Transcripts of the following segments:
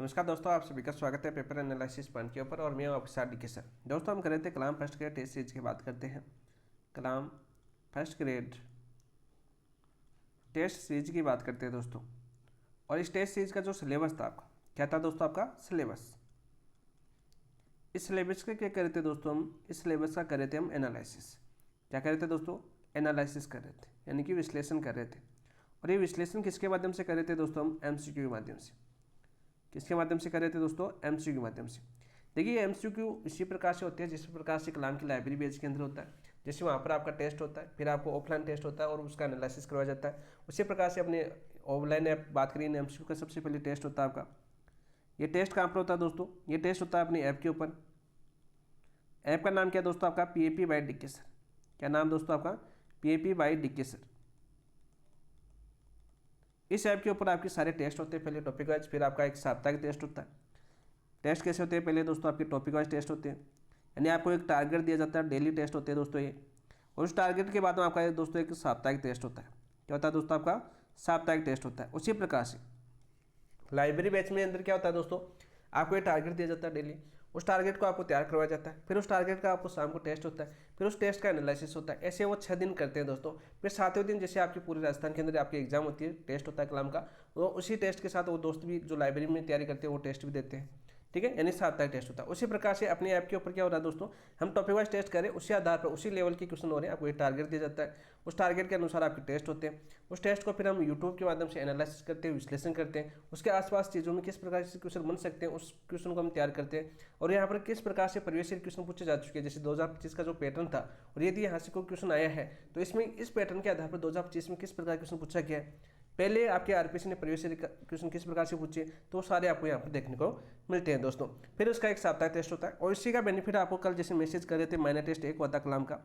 नमस्कार दोस्तों, आप सभी का स्वागत है पेपर एनालिसिस पॉइंट के ऊपर और मैं हूं आपके साथ डीके सर। दोस्तों, हम कर रहे थे कलाम फर्स्ट ग्रेड टेस्ट सीरीज की बात करते हैं। कलाम फर्स्ट ग्रेड टेस्ट सीरीज की बात करते हैं दोस्तों। और इस टेस्ट सीरीज का जो सिलेबस था आपका, क्या था दोस्तों आपका सिलेबस। इस सिलेबस का क्या कर रहे थे दोस्तों हम, इस सिलेबस का कर रहे थे हम एनालिसिस। क्या कर रहे थे दोस्तों, एनालिसिस कर रहे थे, यानी कि विश्लेषण कर रहे थे। और ये विश्लेषण किसके माध्यम से कर रहे थे दोस्तों हम, एमसीक्यू के माध्यम से। किसके माध्यम से कर रहे थे दोस्तों, एमसीक्यू के माध्यम से। देखिए एमसीक्यू इसी प्रकार से होते हैं जिस प्रकार से कलाम की लाइब्रेरी पेज के अंदर होता है। जैसे वहाँ पर आपका टेस्ट होता है, फिर आपको ऑफलाइन टेस्ट होता है और उसका एनालिसिस करवाया जाता है। उसी प्रकार से अपने ऑफलाइन ऐप बात करें, एमसीक्यू का सबसे पहले टेस्ट होता है आपका। ये टेस्ट कहाँ पर होता है दोस्तों, ये टेस्ट होता है अपनी ऐप के ऊपर। ऐप का नाम क्या है दोस्तों आपका, PAP बाय डीके सर। क्या नाम दोस्तों आपका, PAP बाय डीके सर। इस ऐप के ऊपर आपके सारे टेस्ट होते हैं, पहले टॉपिक वाइज, फिर आपका एक साप्ताहिक टेस्ट होता है। टेस्ट कैसे होते हैं, पहले दोस्तों आपके टॉपिक वाइज टेस्ट होते हैं, यानी आपको एक टारगेट दिया जाता है, डेली टेस्ट होते हैं दोस्तों ये। और उस टारगेट के बाद में आपका दोस्तों एक साप्ताहिक टेस्ट होता है। क्या होता है दोस्तों आपका, साप्ताहिक टेस्ट होता है। उसी प्रकार से लाइब्रेरी बैच में अंदर क्या होता है दोस्तों, आपको ये टारगेट दिया जाता है डेली, उस टारगेट को आपको तैयार करवाया जाता है, फिर उस टारगेट का आपको शाम को टेस्ट होता है, फिर उस टेस्ट का एनालिसिस होता है। ऐसे वो 6 दिन करते हैं दोस्तों। फिर 7वें दिन जैसे आपकी पूरे राजस्थान के अंदर आपकी एग्जाम होती है, टेस्ट होता है कलाम का, तो उसी टेस्ट के साथ वो दोस्त भी जो लाइब्रेरी में तैयारी करते हैं वो टेस्ट भी देते हैं। ठीक है, यानी साप्ताहिक टेस्ट होता है। उसी प्रकार से अपने ऐप के ऊपर क्या हो रहा है दोस्तों, हम टॉपिक वाइज टेस्ट करें, उसी आधार पर उसी लेवल के क्वेश्चन हो रहे हैं, आपको ये टारगेट दिया जाता है, उस टारगेट के अनुसार आपके टेस्ट होते हैं। उस टेस्ट को फिर हम यूट्यूब के माध्यम से एनालिसिस करते हैं, विश्लेषण करते हैं, उसके आसपास चीज़ों में किस प्रकार से क्वेश्चन बन सकते हैं, उस क्वेश्चन को हम तैयार करते हैं। और यहाँ पर किस प्रकार से प्रीवियस ईयर क्वेश्चन पूछे जा चुके हैं, जैसे 2025 का जो पैटर्न था, और यदि यहाँ से कोई क्वेश्चन आया है तो इसमें इस पैटर्न के आधार पर 2025 में किस प्रकार क्वेश्चन पूछा गया है, पहले आपके आरपीसी ने प्रीवियस ईयर क्वेश्चन किस प्रकार से पूछे, तो सारे आपको यहाँ पर देखने को मिलते हैं दोस्तों। फिर उसका एक साप्ताहिक टेस्ट होता है, और इसी का बेनिफिट आपको कल जैसे मैसेज कर रहे थे, माइनर टेस्ट 1 होता कलाम का,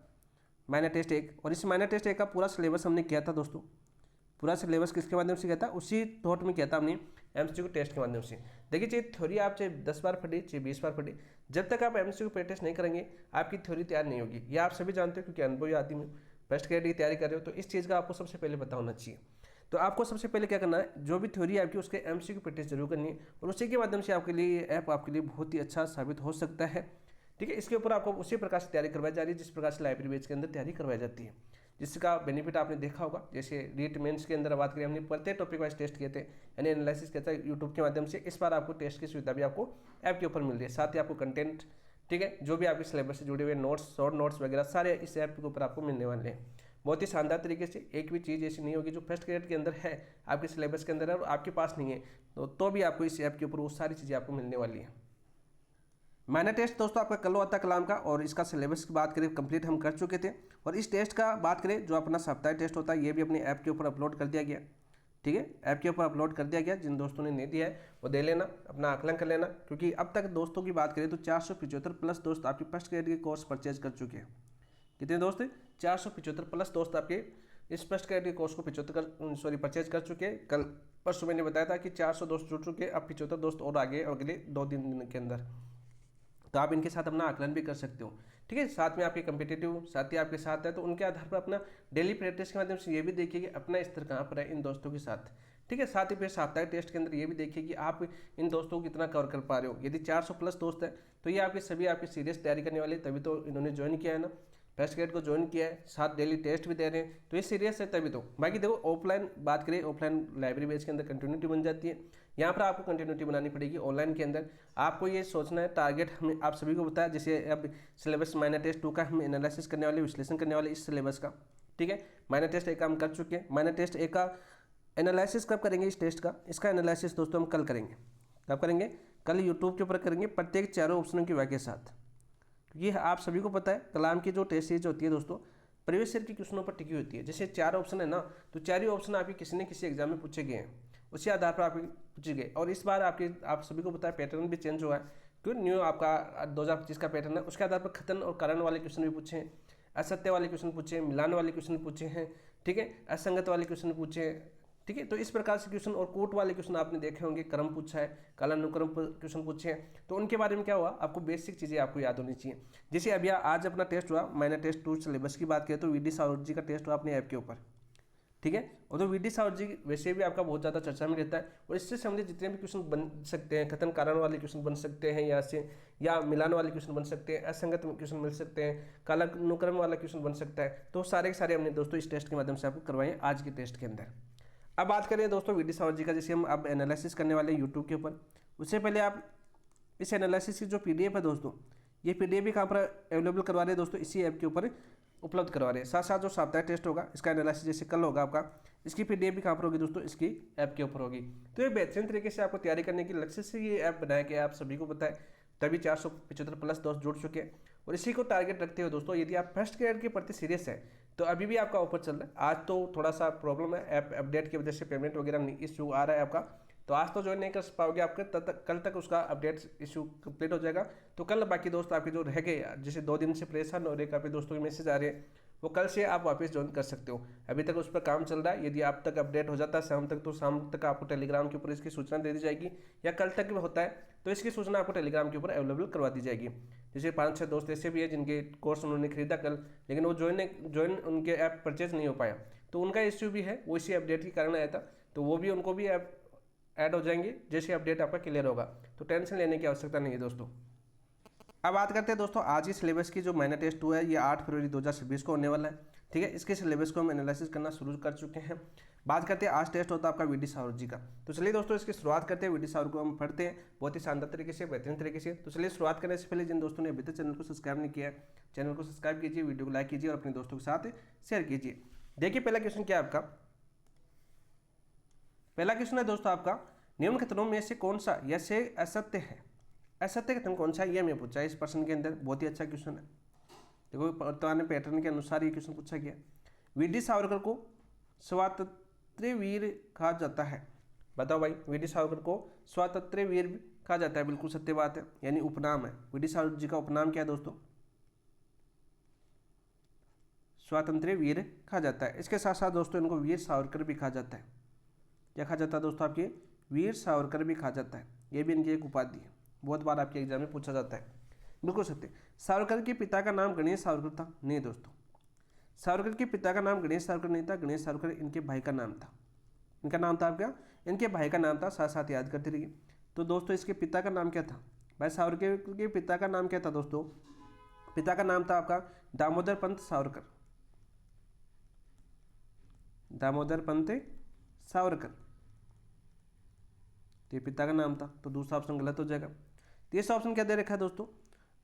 माइनर टेस्ट 1। और इस माइनर टेस्ट 1 का पूरा सिलेबस हमने किया था दोस्तों। पूरा सिलेबस किसके माध्यम से किया था, उसी थॉट में किया था हमने, एमसीक्यू टेस्ट के माध्यम से। देखिए चाहे थ्योरी आप चाहे 10 बार पढ़े चाहे 20 बार पढ़े, जब तक आप एमसीक्यू पे टेस्ट नहीं करेंगे आपकी थ्योरी तैयार नहीं होगी। ये आप सभी जानते हो, क्योंकि अनुभवी आदमी हो, फर्स्ट ग्रेड की तैयारी कर रहे हो, तो इस चीज़ का आपको सबसे पहले पता होना चाहिए। तो आपको सबसे पहले क्या करना है, जो भी थ्योरी आपकी उसके एमसीक्यू पे टेस्ट जरूर करनी है, और उसी के माध्यम से आपके लिए ऐप आपके लिए बहुत ही अच्छा साबित हो सकता है। ठीक है, इसके ऊपर आपको उसी प्रकार से तैयारी करवाई जा रही है जिस प्रकार से लाइब्रेरी बेच के अंदर तैयारी करवाई जाती है, जिसका बेनिफिट आपने देखा होगा। जैसे रीट मेंस के अंदर बात करें, हमने प्रत्येक टॉपिक वाइज टेस्ट किए थे, यानी एनालिसिस किया था यूट्यूब के माध्यम से। इस बार आपको टेस्ट की सुविधा भी आपको ऐप के ऊपर मिल रही है, साथ ही आपको कंटेंट, ठीक है, जो भी आपके सिलेबस से जुड़े हुए नोट्स, शॉर्ट नोट्स वगैरह सारे इस ऐप के ऊपर आपको मिलने वाले हैं। बहुत ही शानदार तरीके से, एक भी चीज़ ऐसी नहीं होगी जो फर्स्ट ग्रेड के अंदर है, आपके सिलेबस के अंदर है और आपके पास नहीं है, तो भी आपको इस ऐप के ऊपर वो सारी चीज़ें आपको मिलने वाली हैं। माइनर टेस्ट दोस्तों आपका कल होता है कलाम का, और इसका सिलेबस की बात करें कंप्लीट हम कर चुके थे। और इस टेस्ट का बात करें जो अपना साप्ताहिक टेस्ट होता है, ये भी अपने ऐप के ऊपर अपलोड कर दिया गया। ठीक है, ऐप के ऊपर अपलोड कर दिया गया। जिन दोस्तों ने नहीं दिया है वो दे लेना, अपना आकलन कर लेना, क्योंकि अब तक दोस्तों की बात करें तो 475 प्लस दोस्त आपके फर्स्ट ग्रेड के कोर्स परचेज कर चुके हैं। कितने दोस्त, 475 प्लस दोस्त आपके इस फर्स्ट ग्रेड के कोर्स को परचेज कर चुके हैं। कल परसों मैंने बताया था कि 400 दोस्त जुड़ चुके हैं, अब 75 दोस्त और आगे अगले 2-3 दिन के अंदर, तो आप इनके साथ अपना आकलन भी कर सकते हो। ठीक है, साथ में आपके कम्पिटेटिव साथी आपके साथ है, तो उनके आधार पर अपना डेली प्रैक्टिस के माध्यम से ये भी देखिए कि अपना स्तर कहाँ पर है इन दोस्तों के साथ। ठीक है, साथ ही फिर साप्ताहिक टेस्ट के अंदर ये भी देखिए कि आप इन दोस्तों को कितना कवर कर पा रहे हो। यदि 400 प्लस दोस्त है तो ये आपके सभी आपकी सीरियस तैयारी करने वाले, तभी तो इन्होंने ज्वाइन किया है ना, फर्स्ट ग्रेड को ज्वाइन किया है, साथ डेली टेस्ट भी दे रहे हैं, तो ये सीरियस है तभी तो। बाकी देखो ऑफलाइन बात करें, ऑफलाइन लाइब्रेरी बेस के अंदर कंटिन्यूटी बन जाती है, यहाँ पर आपको कंटिन्यूटी बनानी पड़ेगी। ऑनलाइन के अंदर आपको ये सोचना है, टारगेट हमें आप सभी को बताया, जैसे अब सिलेबस माइनर टेस्ट 2 का हम एनालिसिस करने वाले, विश्लेषण करने वाले इस सिलेबस का। ठीक है, माइनर टेस्ट 1 का हम कर चुके हैं, माइनर टेस्ट 1 का एनालिसिस कब करेंगे इस टेस्ट का, इसका एनालिसिस दोस्तों हम कल करेंगे। कब करेंगे, कल यूट्यूब के ऊपर करेंगे, प्रत्येक चारों ऑप्शनों की वाक्य के साथ। क्योंकि आप सभी को पता है कलाम की जो टेस्ट सीरीज होती है दोस्तों, प्रीवियस ईयर की क्वेश्चनों पर टिकी होती है। जैसे 4 ऑप्शन है ना, तो 4 ही ऑप्शन आपके किसी न किसी एग्जाम में पूछे गए हैं, उसी आधार पर आपके पूछे गए। और इस बार आप सभी को पता है पैटर्न भी चेंज हुआ है, क्यों न्यू आपका 2025 का पैटर्न है, उसके आधार पर खतन और कारण वाले क्वेश्चन भी पूछे हैं, असत्य वाले क्वेश्चन पूछे हैं, मिलान वाले क्वेश्चन पूछे हैं, ठीक है, असंगत वाले क्वेश्चन पूछे हैं। ठीक है, तो इस प्रकार से क्वेश्चन और कोट वाले क्वेश्चन आपने देखे होंगे, क्रम पूछा है, कालानुक्रम क्वेश्चन पूछे हैं, तो उनके बारे में क्या हुआ, आपको बेसिक चीज़ें आपको याद होनी चाहिए। जैसे अभी आज अपना टेस्ट हुआ, माइनर टेस्ट 2 सिलेबस की बात करें तो वीडी साहू जी का टेस्ट हुआ अपने ऐप के ऊपर। ठीक ठीक है। और तो वीडी सावर जी वैसे भी आपका बहुत ज़्यादा चर्चा में रहता है, और इससे संबंधित जितने भी क्वेश्चन बन सकते हैं, कथन कारण वाले क्वेश्चन बन सकते हैं, या मिलान वाले क्वेश्चन बन सकते हैं, असंगत क्वेश्चन मिल सकते हैं, कालानुक्रम वाला क्वेश्चन बन सकता है, तो सारे के सारे हमने दोस्तों इस टेस्ट के माध्यम से आपको करवाए आज के टेस्ट के अंदर। अब बात करें दोस्तों वीडी सावर जी का, जैसे हम अब एनालिसिस करने वाले हैं यूट्यूब के ऊपर, उससे पहले आप इस एनालिसिस की जो PDF है दोस्तों, ये PDF भी कहाँ पर अवेलेबल करवा रहे हैं दोस्तों, इसी ऐप के ऊपर उपलब्ध करवा रहे हैं। साथ साथ जो साप्ताहिक टेस्ट होगा इसका एनालिसिस जैसे कल होगा आपका, इसकी PDF भी कहाँ पर होगी दोस्तों, इसकी ऐप के ऊपर होगी। तो ये बेहतरीन तरीके से आपको तैयारी करने के लक्ष्य से ये ऐप बनाया गया, आप सभी को पता है, तभी 475+ दोस्त जुड़ चुके हैं। और इसी को टारगेट रखते हुए दोस्तों, यदि आप फर्स्ट ग्रेड के प्रति सीरियस है तो अभी भी आपका ऑफर चल रहा है। आज तो थोड़ा सा प्रॉब्लम है, ऐप अपडेट की वजह से पेमेंट वगैरह इशू आ रहा है आपका, तो आज तो ज्वाइन नहीं कर पाओगे, आपके कल तक उसका अपडेट इशू कंप्लीट हो जाएगा। तो कल बाकी दोस्त आपके जो रह गए, जैसे 2 दिन से परेशान हो रहे, काफ़ी दोस्तों के मैसेज आ रहे हैं, वो कल से आप वापस ज्वाइन कर सकते हो। अभी तक उस पर काम चल रहा है, यदि आप तक अपडेट हो जाता है शाम तक, तो शाम तक आपको टेलीग्राम के ऊपर इसकी सूचना दे दी जाएगी, या कल तक भी होता है तो इसकी सूचना आपको टेलीग्राम के ऊपर अवेलेबल करवा दी जाएगी। जैसे 5-6 दोस्त ऐसे भी है जिनके कोर्स उन्होंने खरीदा कल, लेकिन वो ज्वाइन उनके ऐप परचेज नहीं हो पाया, तो उनका इश्यू भी है, वो इसी अपडेट के कारण आया था, तो वो भी उनको भी ऐप ऐड हो जाएंगे जैसे अपडेट आपका क्लियर होगा, तो टेंशन लेने की आवश्यकता नहीं है दोस्तों। अब बात करते हैं दोस्तों आज ही सिलेबस की, जो महीना टेस्ट 2 है ये 8 फरवरी 2026 को होने वाला है, ठीक है। इसके सिलेबस को हम एनालिसिस करना शुरू कर चुके हैं। बात करते हैं आज टेस्ट होता है आपका वीडी सावर जी का, तो चलिए दोस्तों इसकी शुरुआत करते हैं। वीडी सावर को हम पढ़ते हैं बहुत ही शानदार तरीके से, बेहतरीन तरीके से। तो चलिए शुरुआत करने से पहले जिन दोस्तों ने अभी तक चैनल को सब्सक्राइब नहीं किया है, चैनल को सब्सक्राइब कीजिए, वीडियो को लाइक कीजिए और अपने दोस्तों के साथ शेयर कीजिए। देखिए पहला क्वेश्चन क्या है आपका, पहला क्वेश्चन है दोस्तों आपका, निम्न कथनों में से कौन सा यह से असत्य है, असत्य कथन कौन सा है, यह मैं पूछा है इस प्रश्न के अंदर। बहुत ही अच्छा क्वेश्चन है, देखो वर्तमान पैटर्न के अनुसार ये क्वेश्चन पूछा गया। वीडी सावरकर को स्वातंत्र्य वीर कहा जाता है, बताओ भाई, वीडी सावरकर को स्वातंत्र्य वीर कहा जाता है, बिल्कुल सत्य बात है, यानी उपनाम है। वीडी सावरकर जी का उपनाम क्या है दोस्तों, स्वातंत्र्य वीर कहा जाता है। इसके साथ साथ दोस्तों इनको वीर सावरकर भी कहा जाता है। क्या कहा जाता है दोस्तों, आपके वीर सावरकर भी कहा जाता है, ये भी इनकी एक उपाधि है, बहुत बार आपके एग्जाम में पूछा जाता है। बिल्कुल सत्य। सावरकर के पिता का नाम गणेश सावरकर था, नहीं दोस्तों, सावरकर के पिता का नाम गणेश सावरकर नहीं था, गणेश सावरकर इनके भाई का नाम था। इनका नाम था आपका, इनके भाई का नाम था, साथ साथ याद करते रहिए। तो दोस्तों इसके पिता का नाम क्या था भाई, सावरकर के पिता का नाम क्या था दोस्तों, पिता का नाम था आपका दामोदर पंत सावरकर, दामोदर पंत सावरकर, तो ये पिता का नाम था, तो दूसरा ऑप्शन गलत हो जाएगा। तीसरा ऑप्शन क्या दे रखा है दोस्तों,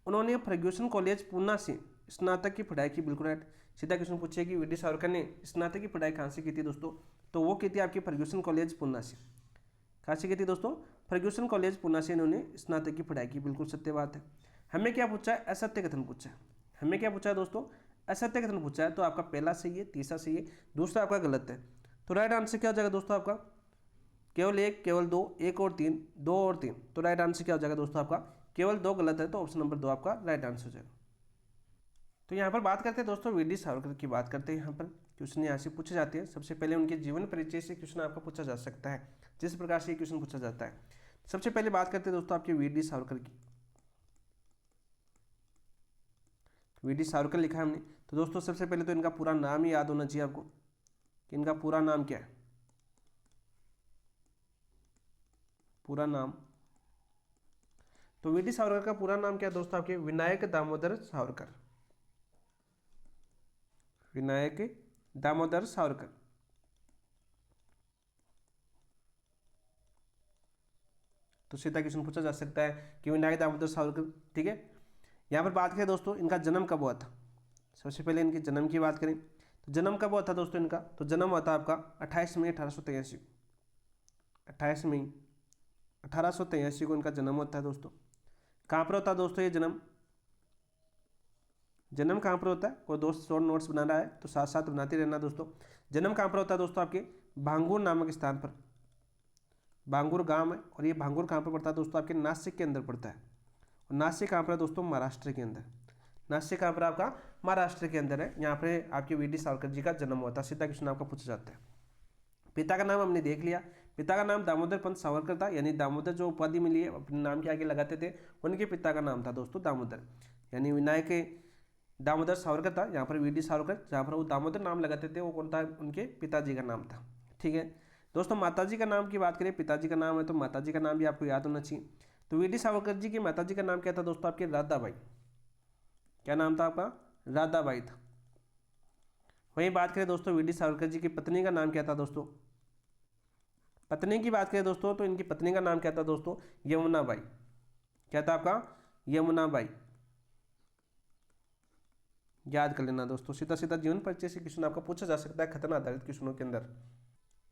उन्होंने फर्ग्यूसन कॉलेज पूना से स्नातक की पढ़ाई की, बिल्कुल राइट। सीधा क्वेश्चन पूछे कि वीडी सावरकर ने स्नातक की पढ़ाई कहाँ से की थी दोस्तों, तो वो की थी आपकी फर्ग्यूसन कॉलेज पूना से। कहाँ से की थी दोस्तों, फर्ग्यूसन कॉलेज पूना से इन्होंने स्नातक की पढ़ाई की, बिल्कुल सत्य बात है। हमें क्या पूछा है, असत्य कथन पूछा है। हमें क्या पूछा है दोस्तों, असत्य कथन पूछा है, तो आपका पहला सही है, तीसरा सही है, दूसरा आपका गलत है। तो राइट आंसर क्या हो जाएगा दोस्तों आपका, केवल 1, केवल 2, 1 और 3, 2 और 3, तो राइट आंसर क्या हो जाएगा दोस्तों आपका, केवल 2 गलत है, तो ऑप्शन नंबर 2 आपका राइट आंसर हो जाएगा। तो यहाँ पर बात करते हैं दोस्तों वीडी सावरकर की, बात करते हैं यहाँ पर क्वेश्चन यहाँ से पूछे जाते हैं। सबसे पहले उनके जीवन परिचय से क्वेश्चन आपका पूछा जा सकता है, जिस प्रकार से ये क्वेश्चन पूछा जाता है। सबसे पहले बात करते हैं दोस्तों आपके वीडी सावरकर की। वीडी सावरकर लिखा है हमने, तो दोस्तों सबसे पहले तो इनका पूरा नाम ही याद होना चाहिए आपको, कि इनका पूरा नाम क्या है। पूरा नाम, तो वीडी सावरकर का पूरा नाम क्या है दोस्तों आपके, विनायक दामोदर सावरकर, विनायक दामोदर सावरकर। तो सीधा क्वेश्चन पूछा जा सकता है कि विनायक दामोदर सावरकर, ठीक है। यहाँ पर बात करें दोस्तों इनका जन्म कब हुआ था, सबसे पहले इनके जन्म की बात करें, तो जन्म कब हुआ था दोस्तों इनका, तो जन्म हुआ था आपका 28 मई 1883, 28 मई 1883 को इनका जन्म होता है दोस्तों। कहाँ पर होता है दोस्तों ये जन्म, जन्म कहाँ पर होता है, कोई दोस्त शॉर्ट नोट्स बना रहा है तो साथ साथ बनाते रहना दोस्तों। जन्म कहाँ पर होता है दोस्तों आपके, भांगुर नामक स्थान पर, भांगुर गांव है, और ये भांगुर कहाँ पर पड़ता है दोस्तों आपके, नासिक के अंदर पड़ता है। और नासिक कहाँ पर है दोस्तों, महाराष्ट्र के अंदर। नासिक कहाँ पर आपका, महाराष्ट्र के अंदर है। यहाँ पर आपके वीडी सावरकर जी का जन्म हुआ था। सीधा क्वेश्चन आपका पूछा जाता है। पिता का नाम हमने देख लिया, पिता का नाम दामोदर पंत सावरकर था, यानी दामोदर जो उपाधि मिली है अपने नाम के आगे लगाते थे, उनके पिता का नाम था दोस्तों दामोदर, यानी विनायक दामोदर सावरकर था, यहाँ पर वी डी सावरकर, जहाँ पर वो दामोदर नाम लगाते थे वो कौन था, उनके पिताजी का नाम था। ठीक है दोस्तों, माताजी का नाम की बात करें, पिताजी का नाम है तो माताजी का नाम भी आपको याद होना चाहिए। तो वी डी सावरकर जी की माताजी का नाम क्या था दोस्तों, आपके राधाबाई। क्या नाम था आपका, राधाबाई था। वहीं बात करें दोस्तों वी डी सावरकर जी की पत्नी का नाम क्या था दोस्तों, पत्नी की बात करें दोस्तों तो इनकी पत्नी का नाम क्या था दोस्तों, यमुनाबाई। क्या था आपका, यमुनाबाई। याद कर लेना दोस्तों, सीधा सीधा जीवन परिचय से क्वेश्चन आपका पूछा जा सकता है खतन आधारित क्वेश्चनों के अंदर।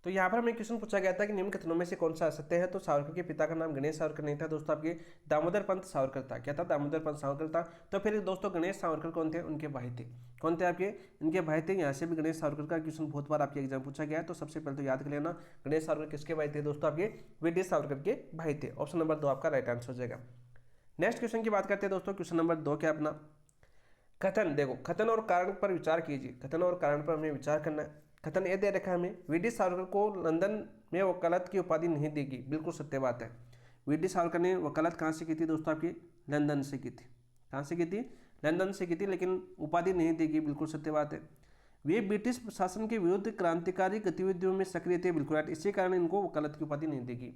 तो यहाँ पर हमें क्वेश्चन पूछा गया था कि निम्न कथनों में से कौन सा असत्य है, तो सावरकर के पिता का नाम गणेश सावरकर नहीं था दोस्तों, आपके दामोदर पंत सावरकर था। क्या था, दामोदर पंत सावरकर था। तो फिर दोस्तों गणेश सावरकर कौन थे, उनके भाई थे। कौन थे आपके, इनके भाई थे। यहाँ से भी गणेश सावरकर का क्वेश्चन बहुत बार आपके एग्जाम पूछा गया है, तो सबसे पहले तो याद कर लेना गणेश सावरकर किसके भाई थे दोस्तों, आपके वी डी सावरकर के भाई थे। ऑप्शन नंबर 2 आपका राइट आंसर हो जाएगा। नेक्स्ट क्वेश्चन की बात करते हैं दोस्तों, क्वेश्चन नंबर 2 क्या अपना, कथन। देखो कथन और कारण पर विचार कीजिए, कथन और कारण पर हमें विचार करना है। कथन ये दे रखा है हमें, वी डी सावरकर को लंदन में वकालत की उपाधि नहीं देगी, बिल्कुल सत्य बात है। वी डी सावरकर ने वकालत कहाँ से की थी दोस्तों, आपकी लंदन से की थी। कहाँ से की थी, लंदन से की थी, लेकिन उपाधि नहीं देगी, बिल्कुल सत्य बात है। वे ब्रिटिश शासन के विरुद्ध क्रांतिकारी गतिविधियों में सक्रिय थे, बिल्कुल राइट, इसी कारण इनको वकालत की उपाधि नहीं देगी।